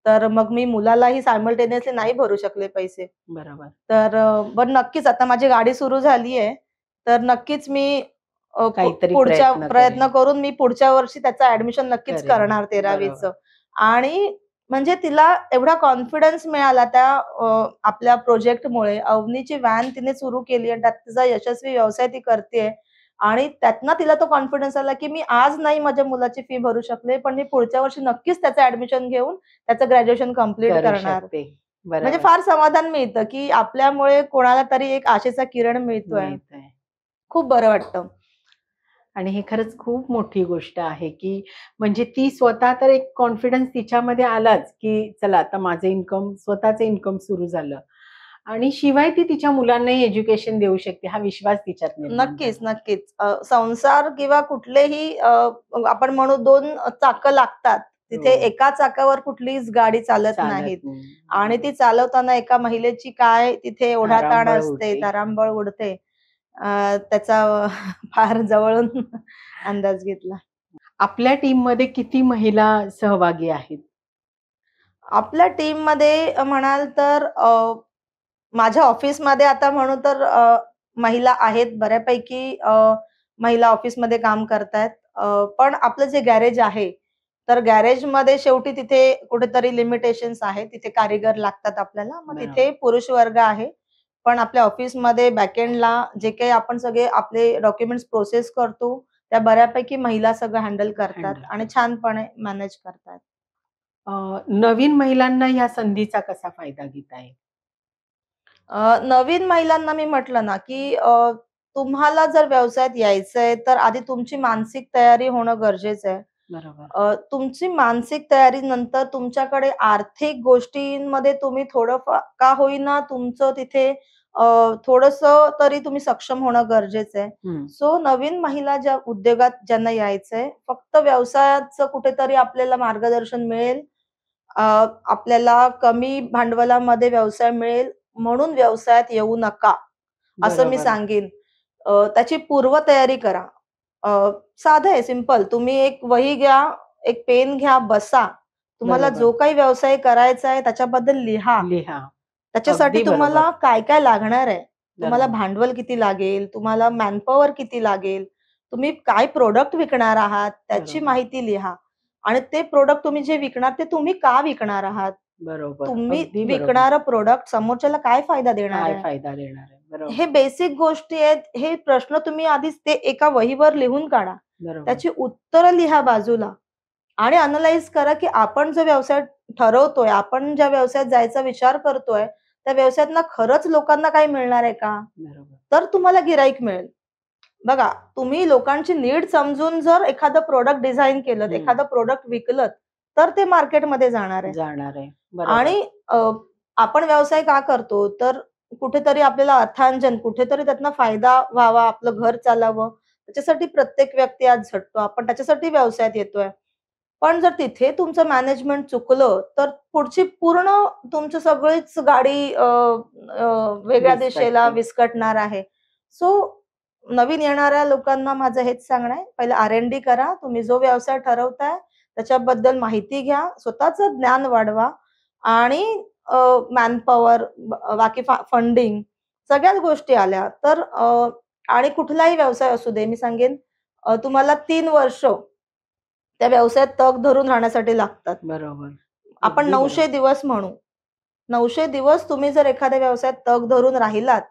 तर मग मी मुलालाही सायमल्टेनियसली नाही भरू शकले पैसे. बरोबर. तर बरं, नक्कीच आता माझी गाडी सुरू झाली आहे. तर नक्कीच मी काहीतरी पुढच्या प्रयत्न प्रयत्न करेन. करून मी पुढच्या वर्षी त्याचं ॲडमिशन नक्कीच करेन. करणार 13वीचं. बरोबर. आणि म्हणजे तिला एवढा कॉन्फिडन्स मिळाला त्या आपल्या प्रोजेक्टमुळे. अवनीची व्हॅन तिने सुरू केली आणि त्यात तिचा यशस्वी व्यवसाय ती करतेय. आणि त्यातनं तिला तो कॉन्फिडन्स आला, की मी आज नाही माझ्या मुलाची फी भरू शकले, पण मी पुढच्या वर्षी नक्कीच त्याचं ॲडमिशन घेऊन त्याचं ग्रॅज्युएशन कंप्लीट करू करणार. शकते. म्हणजे बरोबर. फार समाधान मिळतं, की आपल्यामुळे कोणाला तरी एक आशेचा किरण मिळतोय. मिळतंय. खूप बरं वाटतं. आणि हे खरंच खूप मोठी गोष्ट आहे, की म्हणजे ती स्वतः तर एक कॉन्फिडन्स तिच्यामध्ये आलाच, की चला आता माझं इन्कम, स्वतःचं इन्कम सुरू झालं. आणि शिवाय ती तिच्या मुलांनाही एज्युकेशन देऊ शकते, हा विश्वास तिच्यात निर्माण नक्कीच, झाला. नक्कीच. संसार किंवा कुठलेही आपण म्हणू 2 चाकं लागतात. तिथे हो. एका चाकावर कुठलीच गाडी चालत चालत नाहीत. नाही. आणि ती चालवताना एका महिलेची काय तिथे ओढाताण तारांबळ असते, उडते. तारांबळ उडते. त्याचा फार जवळून अंदाज घेतला. आपल्या टीममध्ये किती महिला सहभागी आहेत? आपल्या टीममध्ये म्हणाल तर माझ्या ऑफिसमध्ये आता म्हणू तर महिला आहेत बऱ्यापैकी, महिला ऑफिसमध्ये काम करतायत. पण आपलं जे गॅरेज आहे, तर गॅरेजमध्ये शेवटी तिथे कुठेतरी लिमिटेशन्स आहेत. तिथे कारिगर लागतात आपल्याला. मग बरोबर. तिथे पुरुष वर्ग आहे. पण आपल्या ऑफिसमध्ये बॅकएंडला जे काही आपण सगळे आपले डॉक्युमेंट्स प्रोसेस करतो, त्या बऱ्यापैकी महिला सगळं हँडल करतात हँडल आणि करतात. छानपणे मॅनेज करतात. नवीन महिलांना ह्या संधीचा कसा फायदा घेता येईल? नवीन महिलांना मी म्हटलं ना, की तुम्हाला जर व्यवसायात यायचंय, तर आधी तुमची मानसिक तयारी होणं गरजेचं आहे. बरोबर. तुमची मानसिक तयारीनंतर तुमच्याकडे आर्थिक गोष्टींमध्ये तुम्ही थोडं का होईना तुमचं तिथे थोडंसं तरी तुम्ही सक्षम होणं गरजेचं आहे. हं. सो नवीन महिला ज्या उद्योगात ज्यांना यायचंय, फक्त व्यवसायाचं कुठेतरी आपल्याला मार्गदर्शन मिळेल. अ, आपल्याला कमी भांडवलामध्ये व्यवसाय मिळेल म्हणून व्यवसायात येऊ नका, असं मी बरोबर. सांगेन. त्याची पूर्वतयारी करा. अ, साधं आहे, सिंपल. तुम्ही एक वही घ्या, एक पेन घ्या, बसा. तुम्हाला बरोबर. जो काही व्यवसाय करायचा आहे त्याच्याबद्दल लिहा. लिहा. त्याच्यासाठी अगदी तुम्हाला बरोबर. काय-काय लागणार आहे? तुम्हाला बरोबर. भांडवल किती लागेल? तुम्हाला मॅनपॉवर किती लागेल? तुम्ही काय प्रॉडक्ट विकणार आहात? त्याची बरोबर. माहिती लिहा. आणि ते प्रॉडक्ट तुम्ही जे विकणार ते तुम्ही का विकणार आहात? बरोबर. तुम्ही अगदी बरोबर. विकणारं प्रॉडक्ट समोरच्याला काय फायदा देणार काय आहे? फायदा देणार आहे? बरोबर हे बेसिक गोष्टी आहेत. हे प्रश्न तुम्ही आधीच ते एका वहीवर लिहून काढा. बरोबर त्याची उत्तरं लिहा बाजूला आणि अनलाइज करा, की आपण जो व्यवसाय ठरवतोय, आपण ज्या व्यवसायात जायचा विचार करतोय, त्या व्यवसायातनं खरंच लोकांना काही मिळणार आहे का? बरोबर तर तुम्हाला गिराईक मिळेल. बघा, तुम्ही लोकांची नीड समजून जर एखादं प्रॉडक्ट डिझाइन केलंत, हम्म. एखादं प्रॉडक्ट विकलत, तर ते मार्केटमध्ये जाणार आहे. जाणार आहे बरोबर आणि आपण व्यवसाय का करतो? तर कुठेतरी आपल्याला अर्थार्जन, कुठेतरी त्यातनं फायदा व्हावा, आपलं घर चालावं. त्याच्यासाठी प्रत्येक व्यक्ती आज झटतो. आपण त्याच्यासाठी व्यवसायात येतोय. पण जर तिथे तुमचं मॅनेजमेंट चुकलं, तर पुढची पूर्ण तुमची सगळीच गाडी वेगळ्या दिशेला विस्कटते. विस्कटणार आहे. सो नवीन येणाऱ्या लोकांना माझं हेच सांगणं आहे, पहिलं R&D करा. तुम्ही जो व्यवसाय ठरवताय त्याच्याबद्दल माहिती घ्या, स्वतःचं ज्ञान वाढवा आणि मॅनपॉवर, बाकी फंडिंग सगळ्याच गोष्टी आल्या तर आणि कुठलाही व्यवसाय असू दे, मी सांगेन तुम्हाला 3 वर्ष त्या व्यवसायात तग धरून राहण्यासाठी लागतात. बरोबर आपण अगदी 900 बरोबर. दिवस म्हणू. 900 दिवस तुम्ही जर एखाद्या व्यवसायात तग धरून राहिलात,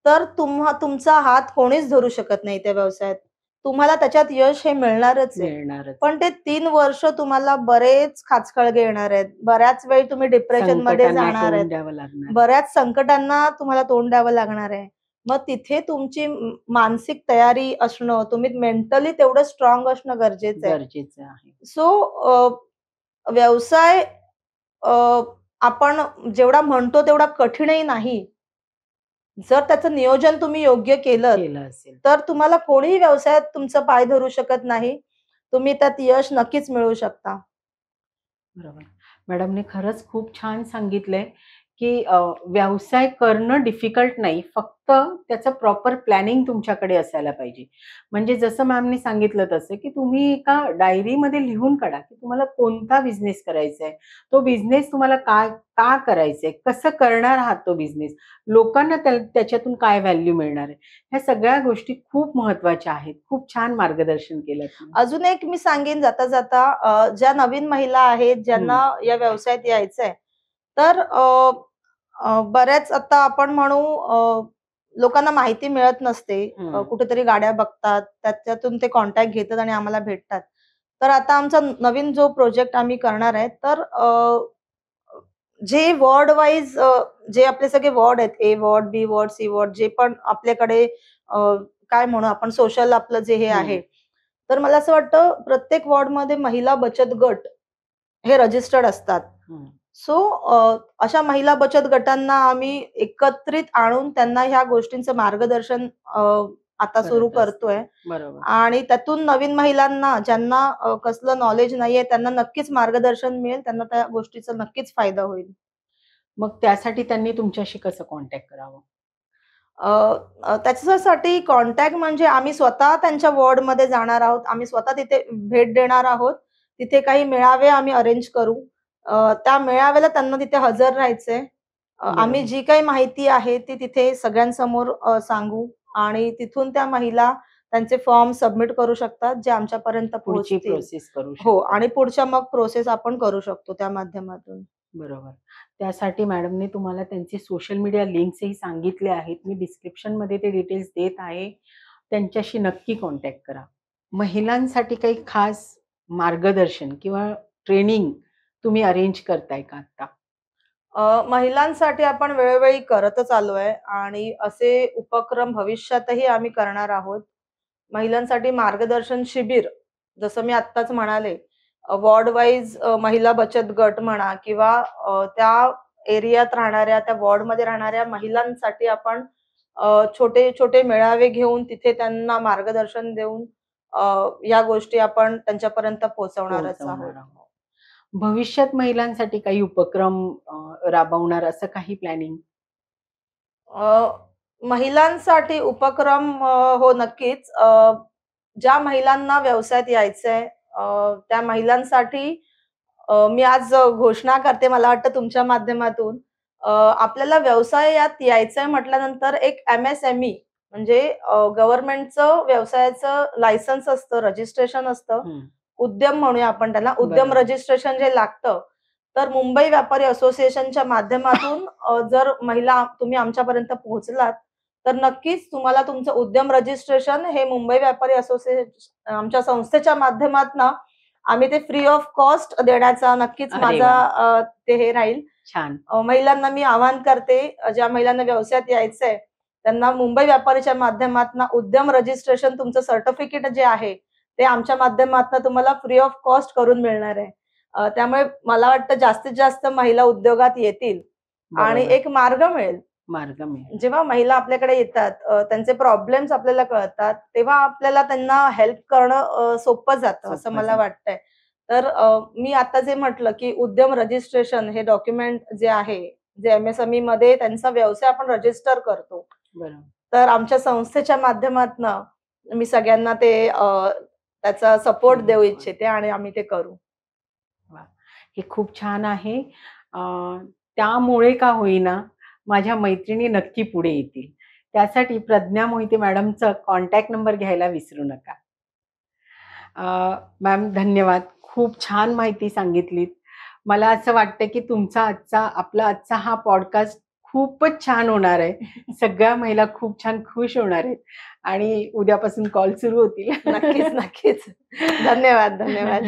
तर तुमचा हात कोणीच धरू शकत नाही त्या व्यवसायात. तुम्हाला त्याच्यात यश हे मिळणारच आहे. मिळणारच पण ते 3 वर्ष तुम्हाला बरेच खाचखळगे येणार आहेत. बऱ्याच वेळी तुम्ही डिप्रेशनमध्ये संकटांना जाणार आहेत. तोंड द्यावं लागणार बऱ्याच संकटांना तुम्हाला तोंड द्यावं लागणार आहे. मग तिथे तुमची मानसिक तयारी असणं, तुम्ही मेंटली तेवढं स्ट्रॉंग असणं गरजेचं आहे. गरजेचं आहे सो व्यवसाय आपण जेवढा म्हणतो तेवढा कठीणही नाही. जर त्याचं नियोजन तुम्ही योग्य केलंत, केलं असेल तर तुम्हाला कोणीही व्यवसायात तुमचा पाय धरू शकत नाही. तुम्ही त्यात यश नक्कीच मिळवू शकता. बरोबर. मॅडमने खरंच खूप छान सांगितलंय, की व्यवसाय करणं डिफिकल्ट नाही, फक्त त्याचं प्रॉपर प्लॅनिंग तुमच्याकडे असायला पाहिजे. म्हणजे जसं मॅमने सांगितलं तसं, की तुम्ही एका डायरीमध्ये लिहून काढा, की तुम्हाला कोणता बिझनेस करायचा आहे. तो बिझनेस तुम्हाला का करायचा आहे? कसं करणार आहात तो बिझनेस? लोकांना त्याच्यातून काय व्हॅल्यू मिळणार आहे? ह्या सगळ्या गोष्टी खूप महत्त्वाच्या आहेत. खूप छान मार्गदर्शन केलंत तुम्ही. अजून एक मी सांगेन जाता-जाता ज्या नवीन महिला आहेत, ज्यांना या व्यवसायात यायचंय, तर बऱ्याच आता आपण म्हणू लोकांना माहिती मिळत नसते. कुठेतरी गाड्या बघतात, त्याच्यातून ते कॉन्टॅक्ट घेतात आणि आम्हाला भेटतात. तर आता आमचा नवीन जो प्रोजेक्ट आम्ही करणार आहे, तर जे वॉर्ड वाईज जे आपले सगळे वॉर्ड आहेत, ए वॉर्ड, बी वॉर्ड, सी वॉर्ड, जे पण आपल्याकडे काय म्हणू आपण सोशल आपलं जे हे आहे, तर मला असं वाटतं प्रत्येक वॉर्डमध्ये महिला बचत गट हे रजिस्टर्ड असतात. सो अशा महिला बचत गटांना आम्ही एकत्रित आणून त्यांना ह्या गोष्टींचं मार्गदर्शन आता सुरू करत असतो. करतोय बरोबर आणि त्यातून नवीन महिलांना ज्यांना कसलं नॉलेज नाहीये त्यांना नक्कीच मार्गदर्शन मिळेल. त्यांना त्या गोष्टीचा नक्कीच फायदा होईल. मग त्यासाठी त्यांनी तुमच्याशी कसं कॉन्टॅक्ट करावं? त्याच्यासाठी कॉन्टॅक्ट म्हणजे आम्ही स्वतः त्यांच्या वॉर्डमध्ये जाणार आहोत. आम्ही स्वतः तिथे भेट देणार आहोत. तिथे काही मेळावे आम्ही अरेंज करू. त्या मेळाव्याला त्यांना तिथे हजर राहायचंय. आम्ही बरोबर. जी काही माहिती आहे ती तिथे सगळ्यांसमोर सांगू आणि तिथून त्या महिला त्यांचे फॉर्म सबमिट करू शकतात, जे आमच्यापर्यंत पुढची पोहोचतील. प्रोसेस करू हो शकतो. आणि पुढच्या मग प्रोसेस आपण करू शकतो त्या माध्यमातून. बरोबर. त्यासाठी मॅडमने तुम्हाला त्यांचे सोशल मीडिया लिंक्सही सांगितले आहेत. मी डिस्क्रिप्शनमध्ये ते डिटेल्स देत आहे. त्यांच्याशी नक्की कॉन्टॅक्ट करा. महिलांसाठी काही खास मार्गदर्शन किंवा ट्रेनिंग तुम्ही अरेंज करताय का आता? महिलांसाठी आपण वेळोवेळी करतच आलोय आणि असे उपक्रम भविष्यातही आम्ही करणार आहोत. महिलांसाठी मार्गदर्शन शिबिर, जसं मी आत्ताच म्हणाले, वॉर्ड वाईज महिला बचत गट म्हणा किंवा त्या एरियात राहणाऱ्या, त्या वॉर्डमध्ये राहणाऱ्या महिलांसाठी आपण छोटे-छोटे मेळावे घेऊन तिथे त्यांना मार्गदर्शन देऊन या गोष्टी आपण त्यांच्यापर्यंत पोहोचवणारच आहोत. पोहोचवणार आहोत. भविष्यात महिलांसाठी काही उपक्रम राबवणार असं काही प्लॅनिंग? महिलांसाठी उपक्रम हो नक्कीच. ज्या महिलांना व्यवसायात यायचंय त्या महिलांसाठी मी आज घोषणा करते मला वाटतं तुमच्या माध्यमातून. आपल्याला व्यवसायात यायचंय म्हटल्यानंतर एक MSME म्हणजे गव्हर्नमेंटचं व्यवसायाचं लायसन्स असतं, रजिस्ट्रेशन असतं. उद्यम म्हणूया आपण त्याला. उद्यम बरोबर. रजिस्ट्रेशन जे लागतं, तर मुंबई व्यापारी असोसिएशनच्या माध्यमातून जर महिला तुम्ही आमच्यापर्यंत पोहोचलात, तर नक्कीच तुम्हाला तुमचं उद्यम रजिस्ट्रेशन हे मुंबई व्यापारी असोसिएशन आमच्या संस्थेच्या माध्यमातून आम्ही ते फ्री ऑफ कॉस्ट देण्याचा नक्कीच अरे माझा वा. ते हे राहील. छान. महिलांना मी आवाहन करते, ज्या महिलांना व्यवसायात यायचंय त्यांना मुंबई व्यापारीच्या माध्यमातून उद्यम रजिस्ट्रेशन तुमचं सर्टिफिकेट जे आहे ते आमच्या माध्यमातून तुम्हाला फ्री ऑफ कॉस्ट करून मिळणार आहे. त्यामुळे मला वाटतं जास्तीत जास्त महिला उद्योगात येतील आणि बरोबर. एक मार्ग मिळेल. मार्ग मिळेल. जेव्हा महिला आपल्याकडे येतात, त्यांचे प्रॉब्लेम्स आपल्याला कळतात, तेव्हा आपल्याला त्यांना हेल्प करणं सोपं जातं असं सोपं मला जातं. वाटतंय. तर मी आता जे म्हटलं, की उद्यम रजिस्ट्रेशन हे डॉक्युमेंट जे आहे, जे एम-एस-एम-ई मध्ये त्यांचा व्यवसाय आपण रजिस्टर करतो. बरोबर. तर आमच्या संस्थेच्या माध्यमातनं मी सगळ्यांना ते त्याचा सपोर्ट देऊ इच्छिते आणि आम्ही ते करू. हे खूप छान आहे. त्यामुळे का होईना माझ्या मैत्रिणी नक्की पुढे येतील. त्यासाठी प्रज्ञा मोहिते मॅडमचा कॉन्टॅक्ट नंबर घ्यायला विसरू नका. मॅम धन्यवाद. खूप छान माहिती सांगितलीत. मला असं वाटतं की आपला आजचा हा पॉडकास्ट खूपच छान होणार आहे. सगळ्या महिला खूप छान खुश होणार आहेत आणि उद्यापासून कॉल सुरू होतील. नक्कीच, नक्कीच. धन्यवाद, धन्यवाद.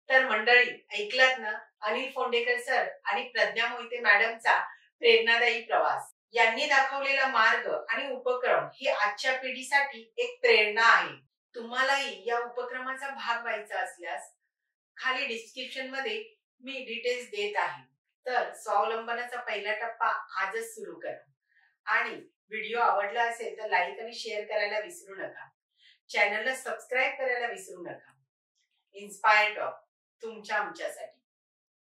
तर मंडळी ऐकलात ना, अनिल फोंडेकर सर आणि प्रज्ञा मोहिते मॅडमचा प्रेरणादायी प्रवास. यांनी दाखवलेला मार्ग आणि उपक्रम हे आजच्या पिढीसाठी एक प्रेरणा आहे. तुम्हालाही या उपक्रमाचा भाग व्हायचा असल्यास खाली डिस्क्रिप्शन मध्ये मी डिटेल्स देत आहे. तर स्वावलंबनाचा पहिला टप्पा आजच सुरू करा आणि व्हिडिओ आवडला असेल तर लाईक आणि शेअर करायला विसरू नका. चॅनलला सबस्क्राईब करायला विसरू नका. इन्स्पायर टॉक तुमच्या आमच्यासाठी.